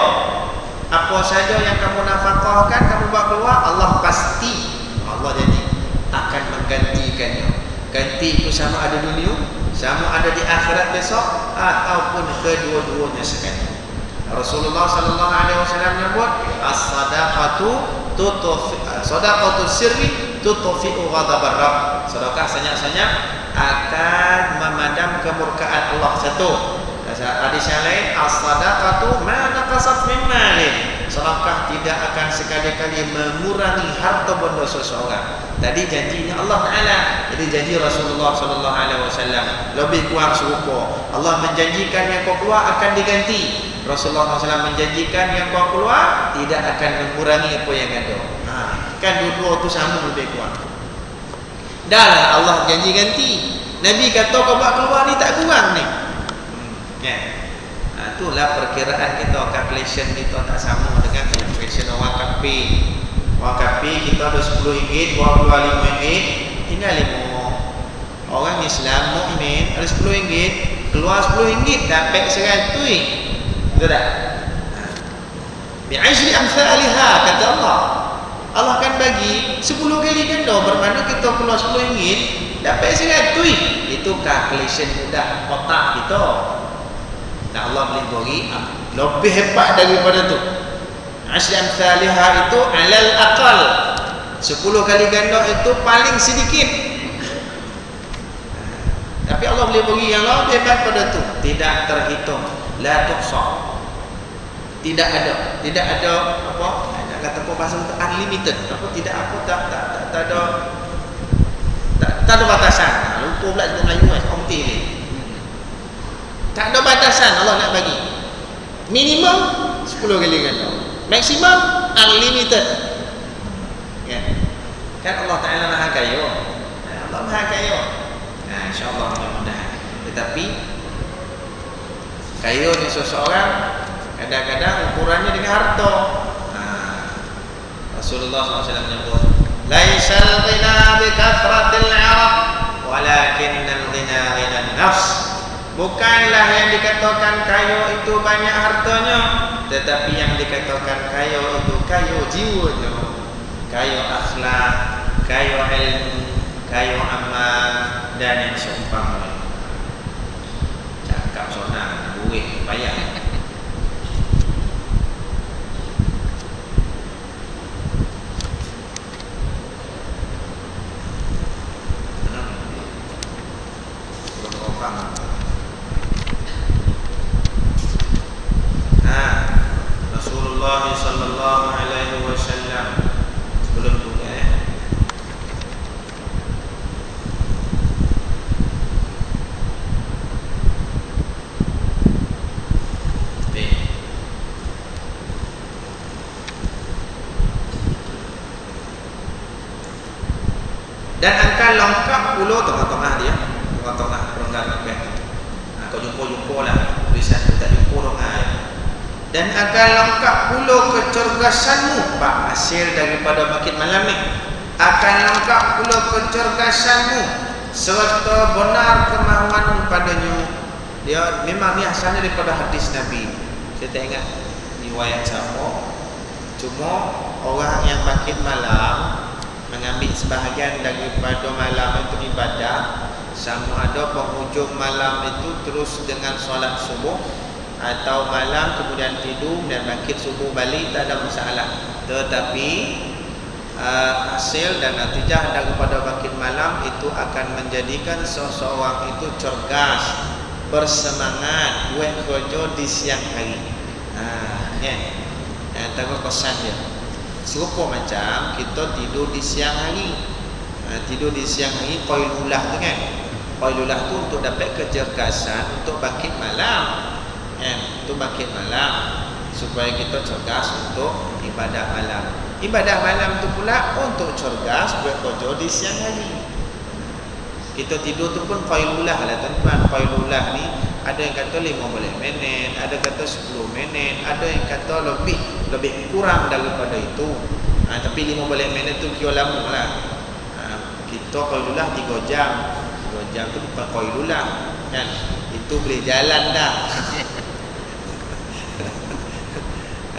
Apa saja yang kamu nafkahkan, kamu buat keluar, Allah pasti, Allah janji akan menggantikannya. Ganti itu sama ada dunia, sama ada di akhirat besok, ataupun kedua-duanya sekali. Rasulullah sallallahu alaihi wasallam menyebut as-sadaqatu sadaqatu sirri tutfi'u ghadabar rabb. Sedekah senyap-senyap akan memadam kemurkaan Allah. Satu. Hadis yang lain, as-sadaqatu ma naqasat min malin. Sedekah tidak akan sekali-kali mengurangi harta benda seseorang. Tadi janjinya Allah Taala, jadi janji Rasulullah sallallahu alaihi wasallam lebih kurang serupa. Allah menjanjikan yang kau keluar akan diganti. Rasulullah SAW menjanjikan yang kau keluar tidak akan mengurangi apa yang ada. Kan dua-dua tu sama lebih kurang. Dah lah Allah janji ganti. Nabi kata kau buat keluar ni tak kurang ni. Itulah perkiraan kita, calculation kita tak sama dengan calculation orang kapi. Orang kapi kita ada RM10, buat keluar RM5, tinggal 5. Orang Islam mukmin ada RM10, keluar RM10 dapat 100. Betul tak? Bi'ashri amthaliha, kata Allah. Allah akan bagi 10 kali ganda, bermakna kita keluar RM10 dapat 100. Itu calculation mudah otak kita. Dan Allah boleh bagi lebih hebat daripada tu. Ashri amthaliha itu alal aqal, 10 kali ganda itu paling sedikit. Tapi Allah boleh bagi yang lebih hebat pada tu, tidak terhitung, la tuhsa. Tidak ada apa nak kata apa bahasa itu unlimited. Apa tidak apa tak ada batasan. Lupa pula sebut Melayu omti ni. Tak ada batasan Allah nak bagi. Minimum 10 kali ganda. Maksimum unlimited. Kan Allah Taala Maha Kaya. Allah Maha Kaya. Insya-Allah mudah-mudahan. Tetapi kayanya seseorang kadang-kadang ukurannya dengan harta. Rasulullah SAW menyebut, laisal ghina bi kathratil 'arab, walakinnal ghina ghinan nafs. Bukanlah yang dikatakan kaya itu banyak hartanya, tetapi yang dikatakan kaya itu kaya jiwanya, kaya akhlak, kaya ilmu, kaya amal dan yang seumpamanya. Cakap sonang, duit bayar. Rasulullah sallallahu alaihi wasallam sebelum tu dan angka lengkap pula tengah-tengah dia, tengah-tengah perenggan kabeh. Kau jumpa lah tulisan tu tak jumpa dong. Dan akan lengkap pula kecergasanmu, pak, hasil daripada bangkit malam ni. Akan lengkap pula kecergasanmu serta benar kemahuanmu padanya. Dia memang ni asalnya daripada hadis Nabi. Saya tak ingat riwayat siapa. Cuma orang yang bangkit malam mengambil sebahagian daripada malam untuk ibadah, sama ada penghujung malam itu terus dengan solat subuh, atau malam kemudian tidur dan bangkit subuh balik, tak ada masalah. Tetapi hasil dan natijah daripada bangkit malam itu akan menjadikan seseorang itu cergas, bersemangat buat kerja di siang hari. Antara kesan dia serupa macam kita tidur di siang hari. Tidur di siang hari qailulah tu kan. Qailulah tu untuk dapat kecergasan untuk bangkit malam. Untuk bangkit malam supaya kita cergas untuk ibadah malam. Ibadah malam tu pula untuk cergas buat kerja di siang hari. Kita tidur tu pun qailulah lah tuan-tuan. Qailulah ni ada yang kata 15 minit, ada kata 10 minit, ada yang kata lebih kurang daripada itu. Tapi 15 minit tu kira lama lah. Kita qailulah 3 jam. 3 jam tu bukan qailulah kan. Itu boleh jalan dah.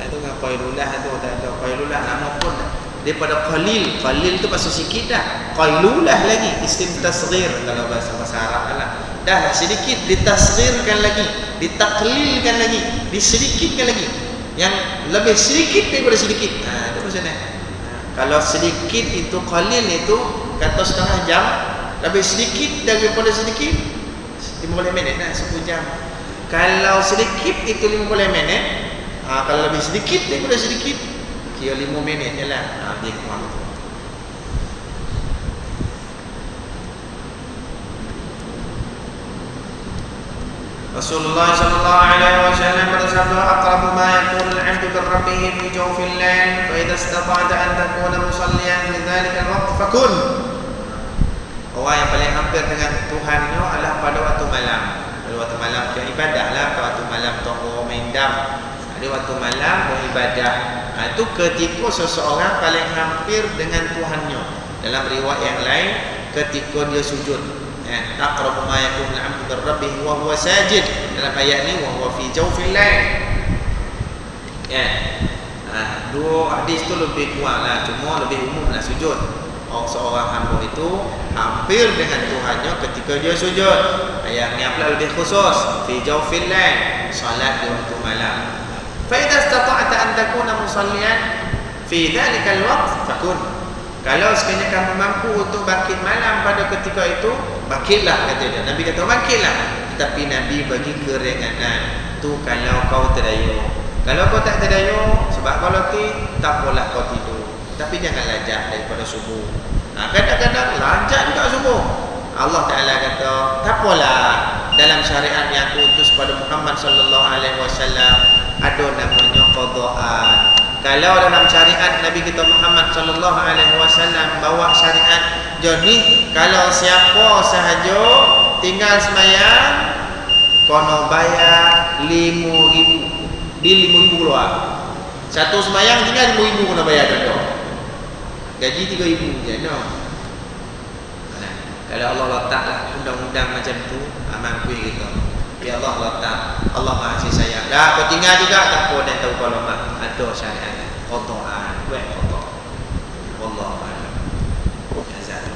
Itu dengan qailulah tu tak ada qailulah nama pun daripada qalil. Qalil tu pasal sikit dah. Qailulah lagi isim tasghir kalau bahasa Arab lah. Dah sedikit ditasghirkan lagi, ditaklilkan lagi, disedikitkan lagi. Yang lebih sedikit daripada sedikit. Itu maksudnya. Kalau sedikit itu qalil itu kata setengah jam, lebih sedikit daripada sedikit 15 minit 10 jam. Kalau sedikit itu 15 minit, kalau lebih sedikit daripada sedikit kira 5 minit je lah. Dia kurang tu. Rasulullah sallallahu alaihi wasallam bersabda, aqrabu ma yakunu al-'abdu bi rabbih fi jawfil lail, fa idza istata'ta an takuna musalliyan fi dhalika al-waqt fakun. Orang yang paling hampir dengan Tuhannya adalah pada waktu malam. Pada waktu malam dia ibadahlah, pada waktu malam toko main dam. Ada waktu malam beribadah. Itu ketika seseorang paling hampir dengan Tuhannya. Dalam riwayat yang lain ketika dia sujud. Aqrabu ma yakunu al-'abdu bi rabbih wa huwa sajid. Dalam ayat ni wa huwa fi jawfil lail. Dua hadis tu lebih kuatlah, cuma lebih umumlah sujud. Seorang hamba itu hampir dengan Tuhannya ketika dia sujud. Ayat ni pula lebih khusus fi jawfil lail, salat di waktu malam. Fa idza istata'ta an takuna musalliyan fi dhalika al-waqt fakun. Kalau sekiranya kamu mampu untuk bangkit malam pada ketika itu, bangkitlah kata dia. Nabi kata bangkitlah. Tapi Nabi bagi keringanan. Tu kalau kau terdayu. Kalau kau tak terdayu, sebab kalau tak apalah kau tidur. Tapi jangan lajak daripada subuh. Kadang-kadang lajak juga subuh. Allah Ta'ala kata, tak apalah. Dalam syariat yang diutus pada Muhammad sallallahu alaihi wasallam ada namanya qada'an. Kalau dalam syariat Nabi kita Muhammad sallallahu alaihi wasallam bawa syariat jadi kalau siapa sahaja tinggal sembahyang kono bayar 5,000. Di 5,000 keluar. Satu sembahyang tinggal 5,000 kena bayar dah. Gaji 3,000 je no. Kalau Allah letaklah undang-undang macam tu, mampu kita. Ya Allah letak, Allah Maha kasih sayang. Dah kau tinggal juga tak apa dan tahu kalau mak ada syariat qada'an, buat qada'. Wallahu a'lam. Jazaa.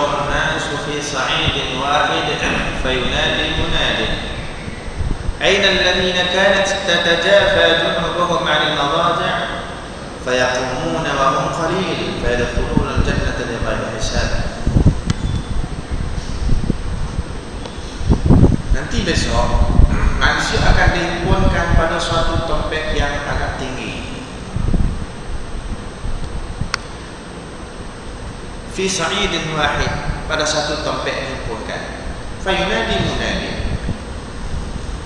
الناس في صعيد واحد فينادي مناد أين الذين كانت تتجافى جنوبهم عن المضاجع فيقومون وهم قليل فيدخلون الجنة بغير حساب. Nanti besok manusia akan dihimpunkan pada suatu tempat yang agak tinggi. Fi sa'idin wahid, pada satu tempat dihimpunkan. Fayunadi munadi,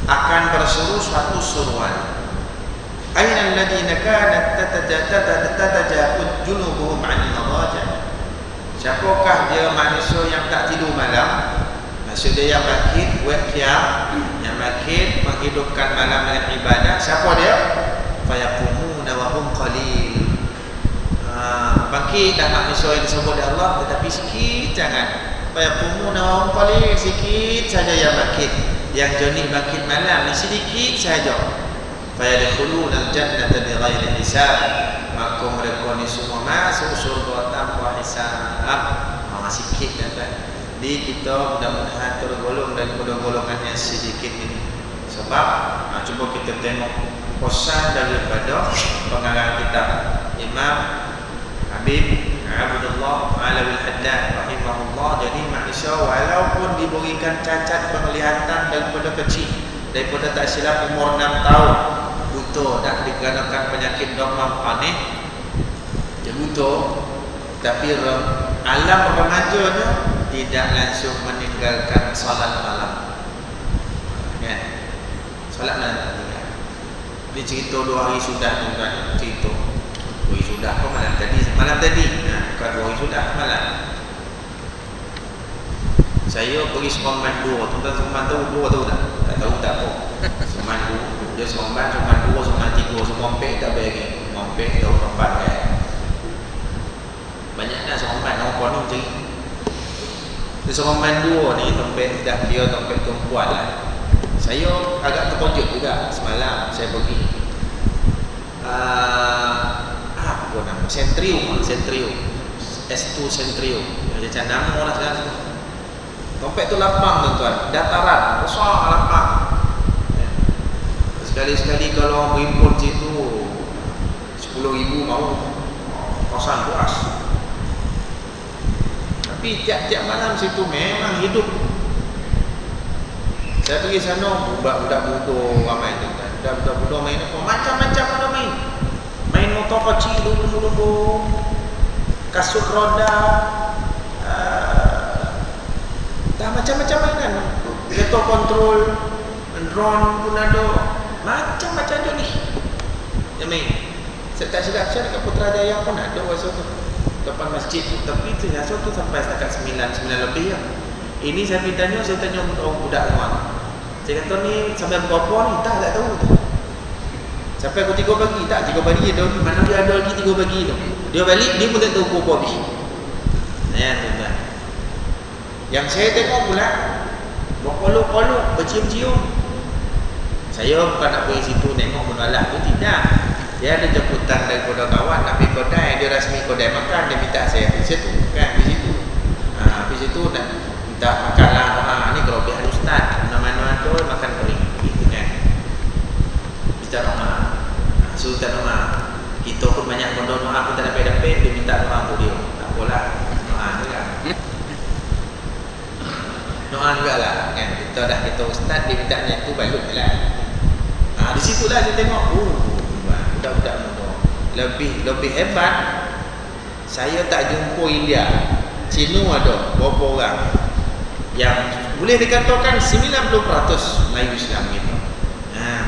akan berseru suatu seruan. Aina alladziina kanat tatajafud junubuhum 'anil madaji'. Siapakah dia manusia yang tak tidur malam? Maksud dia yang bangkit buat qiyam, yang bangkit menghidupkan malam dengan ibadah. Siapa dia? Fayaqumuna wa hum qalil. Bangkit dan manusia yang disebut oleh Allah, tetapi sikit jangan. Fayaqumuna wa hum qalil, sikit saja yang bangkit. Yang jenis bangkit malam ni sedikit saja. Fayadkhuluna al-jannata bighairi hisab, maka mereka ni semua masuk syurga tanpa hisab. Sikit kan. Di kita mudah-mudahan tergolong daripada golongan yang sedikit ini. Sebab cuba kita tengok pesan daripada pengarang kitab Imam Habib Abdullah Alawi Al-Haddad rahimahullah. Jadi manusia walaupun diberikan cacat penglihatan daripada kecil, daripada tak silap umur 6 tahun, buta dan dikarenakan penyakit demam panik, dia buta, tapi alam remajanya tidak langsung meninggalkan salat malam. Kan? Salat malam tak tinggal. Ini cerita 2 hari sudah tu kan, cerita 2 hari sudah ke malam tadi, bukan 2 hari sudah malam. Saya pergi Seramban 2, tuan-tuan Seramban tahu 2 tahu tak? Tak tahu tak apa. Seramban 2, dia Seramban 2, Seramban 3, Seramban tak bagi. Seramban tahu 4 kan. Banyaklah Seramban, orang konon cerita. Di Seramban 2 ni tempat dah dia tempat tumpuan lah. Saya agak terkejut juga semalam saya pergi. Apa nama? Centrium. S2 Centrium. Macam nama lah sekarang. Tempat tu lapang tuan-tuan, dataran, besar lapang. Sekali-sekali kalau berimpun situ 10,000 mau kosan puas. Tapi tiap-tiap malam situ memang hidup. Saya pergi sana, budak-budak bodoh ramai tuan. Budak-budak bodoh main apa? Macam-macam ada main. Main motor kecil, lumbu-lumbu, kasut roda, dah macam-macam mainan. Kereta kontrol, drone pun ada. Macam-macam ada ni. Dia main. Saya tak silap saya dekat Putrajaya pun ada masa tu. Depan masjid tu, tapi ternyata tu sampai setakat 9 lebih ya. Ini saya tanya budak semua. Saya kata ni sampai berapa ni? Tak tahu tu. Sampai pukul 3 pagi, tak 3 pagi ada. Mana dia ada lagi 3 pagi tu. Dia balik, dia pun tak tahu berapa habis. Ya tuan-tuan. Yang saya tengok pula berkolok-kolok, bercium-cium. Saya bukan nak pergi situ tengok menolak tu, tidak. Dia ada jemputan daripada kawan nak pergi kedai, dia rasmi kedai makan, dia minta saya pergi situ kan, pergi situ. Pergi situ nak minta makan lah. Ni kalau biar ustaz, mana-mana tu makan kering gitu kan. Bicara rumah. Sultan rumah. Kita pun banyak kondo doa pun tak dapat, dia minta doa untuk dia. Tak apalah. Doa juga. Doa juga lah kan. Kita ustaz dia mintanya itu balutlah. Di situlah saya tengok, budak-budak muda lebih hebat. Saya tak jumpa India, Cina ada beberapa orang yang boleh dikatakan 90% Melayu Islam gitu.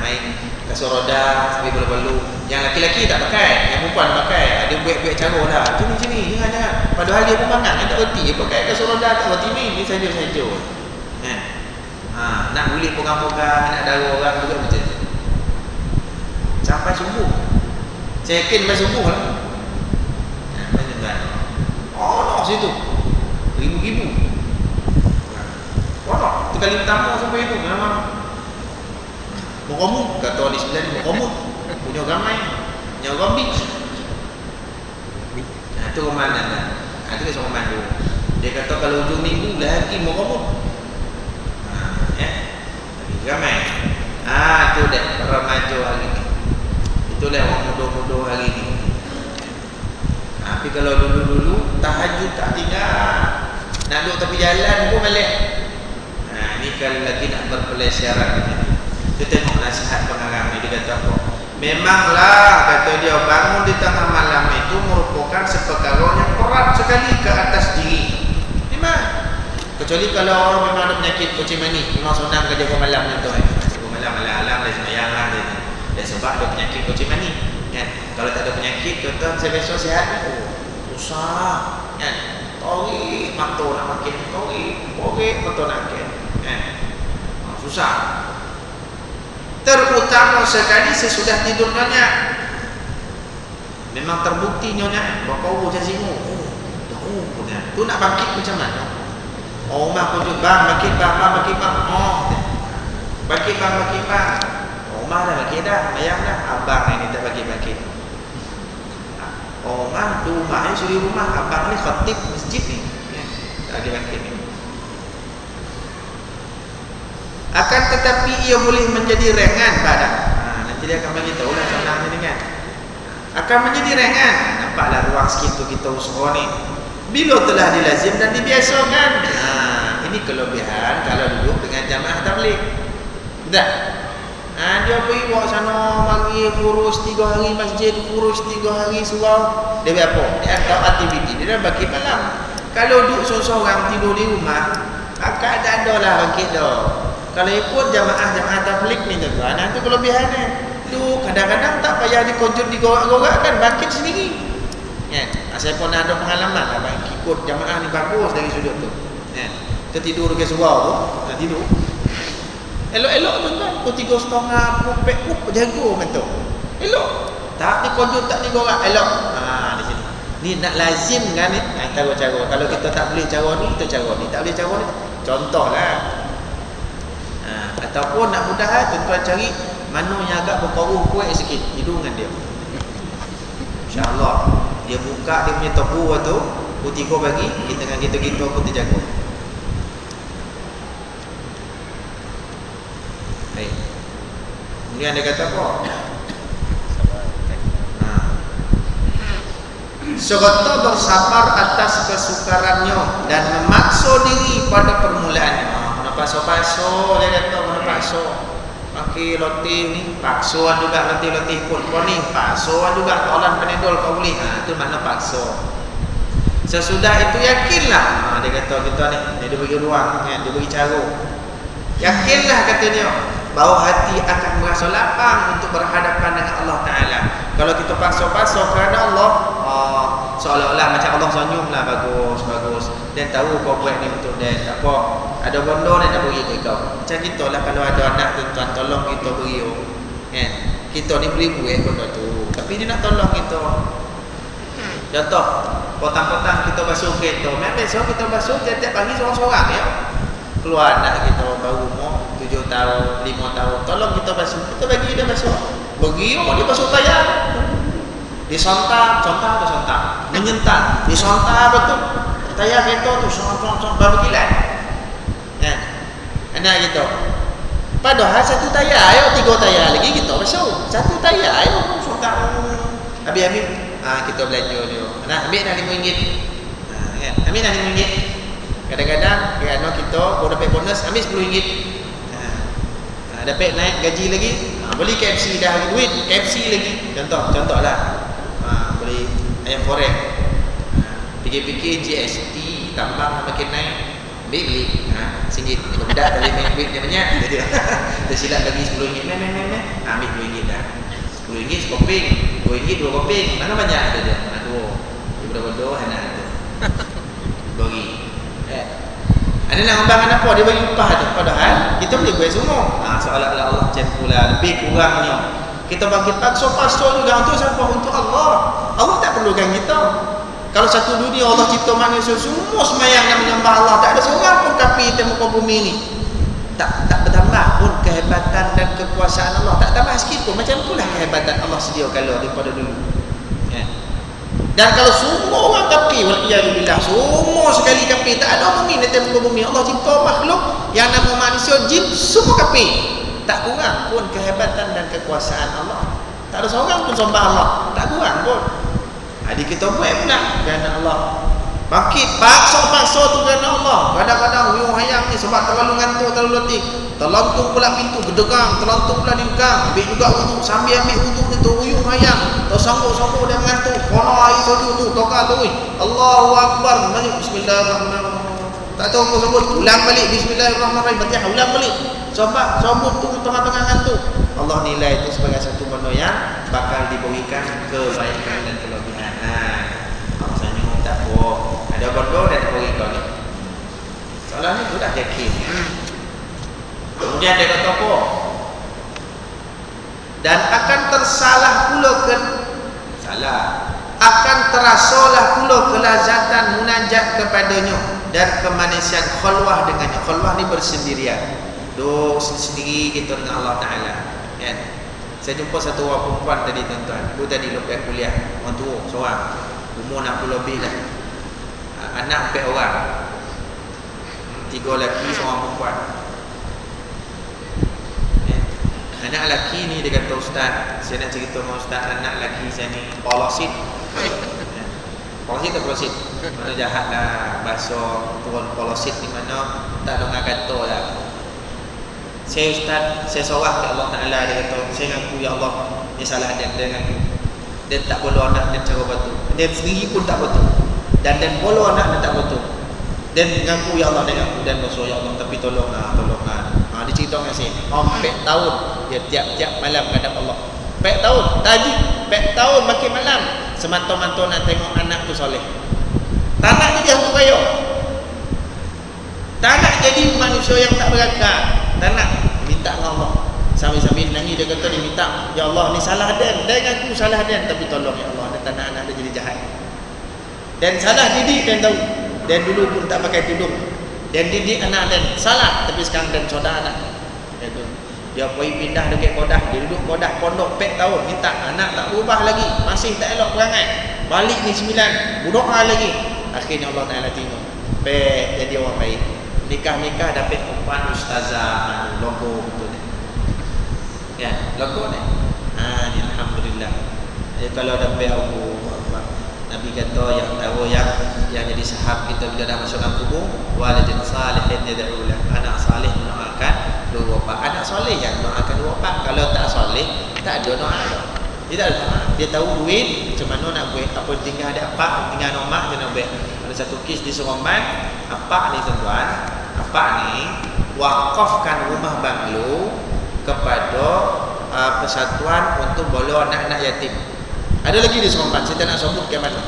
Main kasut roda sambil belu-belu. Yang laki-laki tak pakai, yang perempuan pakai. Ada buat-buat cara lah. Sini jangan. Padahal dia pun bangang, dia tak reti. Dia pakai kasut roda tak reti ni saja. Nak boleh pegang-pegang, nak darah orang juga macam tu. Sampai subuh. Saya yakin sampai subuh lah. Nak situ ribu-ribu. Itu kali pertama sampai itu memang Mokomut, kata orang di sebelah ni Mokomut punya ramai, punya orang beach. Itu Roman kan. Itu kisah Roman tu. Dia kata kalau hujung minggu lagi mau kamu. Ya. Lagi ramai. Itu dah remaja hari ni. Itulah orang muda-muda hari ni. Tapi kalau dulu-dulu tahajud tak tinggal. Nak duduk tepi jalan pun balik. Ni kalau lagi nak berpeleseran macam ni. Kita tengok nasihat pengarang ni, dia kata apa? Memanglah, kata dia, bangun di tengah malam itu merupakan seperkara yang berat sekali ke atas diri. Memang. Kecuali kalau orang memang ada penyakit kucing mani, memang senang kerja ke malam ni tu. Ke malam alam-alam dia semayang lah dia. Dan sebab ada penyakit kucing mani. Kan? Kalau tak ada penyakit, kata saya besok sihat. Susah. Kan? Tori, mata nak makin. Tori, mata nak makin. Kan? Susah. Terutama sekali sesudah tidur nyonya. Memang terbukti nyonya berkau macam singo. Punya. Tu nak bangkit macam mana? Mak kunjung bang, bangkit bang. Bangkit bang. Mak dah bangkit dah, ayam dah. Abang ini tak bangkit. Mak tu rumah ni suri rumah. Abang ni khatib masjid ni. Tak ada bangkit ni. Akan tetapi ia boleh menjadi ringan badan. Nanti dia akan bagi tahu lah contoh ni dengan. Akan menjadi ringan. Nampaklah ruang sikit tu kita usaha ni. Bila telah dilazim dan dibiasakan. Ini kelebihan kalau duduk dengan jamaah tabligh. Tak? Dia pergi bawa sana mari kurus 3 hari masjid, kurus 3 hari surau. Dia buat apa? Dia atau aktiviti dia dah bagi malam. Kalau duduk seorang tidur di rumah, akan ada lah bangkit dah. Kalau ikut jamaah tabligh ni tuan, itu kelebihannya. Tu kadang-kadang tak payah dikonjut digorak-gorak kan, bangkit sendiri. Kan? Saya pun ada pengalaman lah ikut jamaah ni bagus dari sudut tu. Kan? Kita tidur ke surau tu, tidur. Elok-elok tuan-tuan, pukul 3.30 pupek jago betul. Elok. Tak dikonjut tak digorak, elok. Di sini. Ni nak lazim kan ni? Tahu cara. Kalau kita tak boleh cara ni, kita cara ni. Tak boleh cara ni. Contohlah. Ataupun nak mudah tuan-tuan cari mana yang agak berparuh kuat sikit tidur dengan dia. InsyaAllah dia buka dia punya tepu tu putih kau bagi kita dengan kita pun terjaga. Baik. Kemudian dia kata apa? Serta bersabar atas kesukarannya dan memaksa diri pada permulaannya. Paksa-paksa dia kata mana paksa. Pakai lotih ni paksa juga lotih pun ni paksa juga tolong penendol kau boleh. Itu makna paksa. Sesudah itu yakinlah. Dia kata kita ni dia bagi ruang kan, dia bagi cara. Yakinlah kata dia bahawa hati akan merasa lapang untuk berhadapan dengan Allah Taala. Kalau kita paksa-paksa kerana Allah, seolah-olah macam Allah senyumlah bagus. Dan tahu kau buat ni untuk dia. Tak apa. Ada benda ni nak beri ke kau. Macam kita lah kalau ada anak tuan-tuan tolong kita beri. Kan? Kita ni boleh buat benda tu. Tapi dia nak tolong kita. Contoh, petang-petang kita basuh kereta. Memang besok kita basuh tiap-tiap pagi seorang-seorang ya. Keluar anak kita baru umur 7 tahun, 5 tahun. Tolong kita basuh. Kita bagi dia basuh. Bagi dia basuh tayar. Disontak, menyentak, disontak betul. Tayar kereta tu baru kilat. Kan? Anak kita. Padahal satu tayar ayo, 3 tayar lagi kita basuh. Satu tayar ayo sontak. Habis kita belanja dia. Nak ambil dah RM5. Kan? Ambil dah RM5. Kadang-kadang kerana kita baru dapat bonus ambil RM10. Dapat naik gaji lagi, beli KFC dah ada duit, KFC lagi. Contohlah. Beli ayam goreng. Fikir-fikir GST tambang makin naik. Beli RM1. Kalau budak tak boleh main duit dia banyak. Dia silap bagi RM10. Ambil RM2 dah. RM10 sekoping, RM2 2 koping. Mana banyak ada dia? Aduh. Dia bodoh anak tu. Bagi. Ada nak ngembangkan apa? Dia bagi upah tu. Padahal kita boleh buat semua. Seolah-olah Allah macam pula lebih kurangnya. Kita bangkit paksa juga untuk siapa? Untuk Allah. Allah tak perlukan kita. Kalau satu dunia Allah cipta manusia semua semayang dan menyembah Allah, tak ada seorang pun kafir di muka bumi ni. Tak bertambah pun kehebatan dan kekuasaan Allah. Tak tambah sikit pun. Macam itulah kehebatan Allah sedia kala daripada dulu. Dan kalau semua orang kafir, waliyadzubillah, semua sekali kafir, tak ada mukmin di atas muka bumi. Allah cipta makhluk yang nama manusia, jin, semua kafir. Tak kurang pun kehebatan dan kekuasaan Allah. Tak ada seorang pun sembah Allah, tak kurang pun. Adik kita buat pula kerana Allah. Bangkit, paksa tu kerana Allah. Kadang-kadang huyung hayang ni sebab terlalu ngantuk, terlalu letih, terlantung pula pintu, gedegang, terlantung pula dibuka, ambil juga wuduk, sambil ambil wuduk tu huyung hayang, tersangkut-sangkut dia mengantuk, kono air soju tu, tokak tu, Allahu Akbar, bismillahirrahmanirrahim. Tak tahu apa sebut, ulang balik bismillahirrahmanirrahim, Fatihah ulang balik. Sebab sebut tu tengah-tengah ngantuk. Allah nilai itu sebagai satu benda yang bakal diberikan kebaikan dan kelebihan. Senyum tak bohong. Ada benda dan beri kau ni. Soalan ni tu dah yakin. Kemudian dia kata apa? Dan akan tersalah pula akan terasalah pula kelazatan munajat kepadanya dan kemanusiaan khulwah dengannya. Khulwah ni bersendirian. Duduk sendiri kita dengan Allah Ta'ala, kan? Saya jumpa satu orang perempuan tadi, tuan-tuan. Dia tadi lepas kuliah, orang tua seorang, umur 60 lebih dah, anak 4 orang, 3 lelaki, seorang perempuan. Anak lelaki ni dia kata, Ustaz, saya nak cerita dengan Ustaz, anak lelaki saya ni polosit. Polosit atau polosit? Mana jahat lah bahasa turun polosit ni, mana tak ada kata lah. Saya Ustaz, saya sorah ke Allah Ta'ala, dia kata, saya ngaku ya Allah, dia salah dia ngaku. Dia tak boleh anak dia cara betul. Dia sendiri pun tak betul. Dan boleh anak dia tak betul. Dan ngaku ya Allah, dia ngaku dan berdoa ya Allah, tapi tolonglah. Dia cerita dengan saya, 4 tahun dia tiap-tiap malam hadap Allah. 4 tahun, tajik 4 tahun makin malam, semata-mata nak tengok anak tu soleh. Tak nak jadi hamba kaya, tak nak jadi manusia yang tak berakal, tak nak, minta dengan Allah. Sambil-sambil nangis dia kata, dia minta, ya Allah ni salah dan ngaku salah dan, tapi tolong ya Allah, dia tak nak anak dia jadi jahat. Dan salah didik dan tahu, dan dulu pun tak pakai tudung, dan didik anak dan salah, tapi sekarang dan soda anak dia pergi pindah dekat Kodah, dia duduk Kodah pondok 4 tahun, minta anak tak berubah lagi, masih tak elok perangai, balik ni 9, berdoa lagi. Akhirnya Allah Ta'ala tengok, jadi orang baik, nikah dapat perempuan ustazah, logo betul ni, ya, logo ni. Ni alhamdulillah. Jadi kalau dapat aku, Nabi kata yang tahu yang jadi sahab kita bila dah masuk dalam kubur, walidin salihin yad'u lahu, anak salih mendoakan dua bapa. Anak soleh yang doakan dua bapa. Kalau tak soleh, tak ada doa. Dia tak ada doa. Dia tahu duit macam mana nak buat, apa tinggal ada apa, tinggal normal je nak buat. Ada satu kes di Seremban, apa ni tuan-tuan, apa ni wakafkan rumah banglo kepada persatuan untuk bolo anak-anak yatim. Ada lagi di Seremban, saya tak nak sebut ke mana,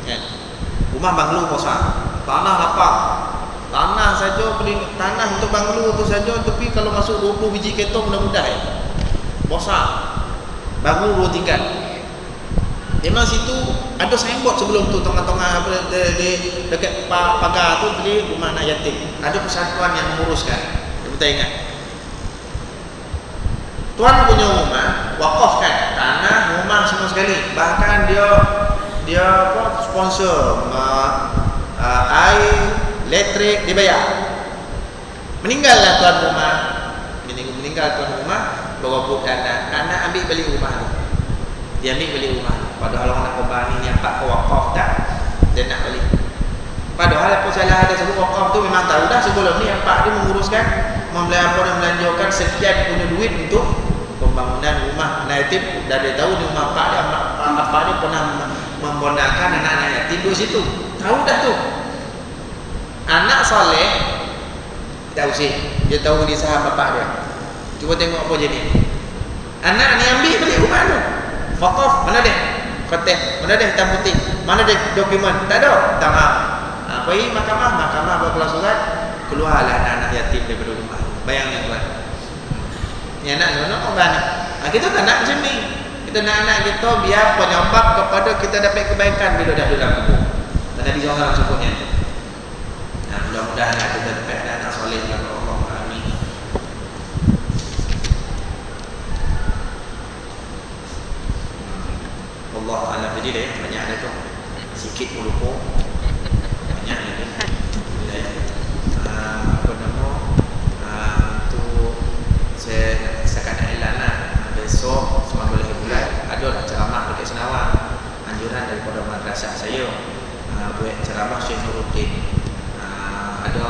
kan? Rumah banglo besar, tanah lapang, tanah saja, beli tanah untuk banglo tu saja, tapi kalau masuk 20 biji ketong mudah-mudah besar. Banglo 2 tingkat. Memang situ ada signboard sebelum tu, tengah-tengah dekat pagar tu tadi rumah anak yatim. Ada persatuan yang menguruskan. Kita ingat. Tuan punya rumah wakafkan tanah, rumah semua sekali. Bahkan dia apa, sponsor air, elektrik dibayar. Meninggallah tuan rumah, meninggal tuan rumah, berebut anak ambil beli rumah tu. Dia ambil beli rumah tu. Padahal orang nak berbani ni apa wakaf tak, dia nak beli. Padahal apa salah ada sebut wakaf tu, memang tahu dah sebelum ni apa dia menguruskan, membelanjakan sekian punya duit untuk pembangunan rumah anak yatim. Dah dia tahu ni rumah apa dia pernah membenarkan anak-anak yatim di situ. Tahu dah tu. Anak soleh tak usih, dia tahu ni sahabat bapak dia. Cuba tengok apa jadi. Anak ni ambil beli rumah tu. Wakaf mana dia? Fatih mana dia? Hitam putih mana dia? Dokumen tak ada. Tangan. Pergi mahkamah berkeluar surat, keluarlah anak-anak yatim daripada rumah. Bayangkan tuan. Ni anak mana orang ni? Kita tak nak macam ni. Kita nak anak kita biar penyebab kepada kita dapat kebaikan bila dah dalam kubur. Dan Nabi SAW sebutnya. Mudah-mudahan kita dapat anak soleh ya Allah. Amin. Allah Ta'ala. Jadi banyak ada tu. masjid Muluku banyak lagi. Apa nama untuk saya sekarang elan besok 19 bulan ada lah ceramah dekat Senawang, anjuran daripada madrasah saya buat ceramah Syekh Nuruddin. Ada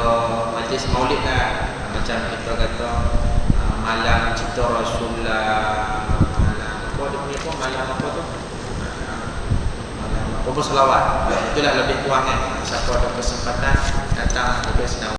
majlis maulid lah, macam kita kata malam cipta Rasulullah, malam apa dia punya apa, malam apa tu, malam apa selawat, itulah lebih kurang kan. Siapa ada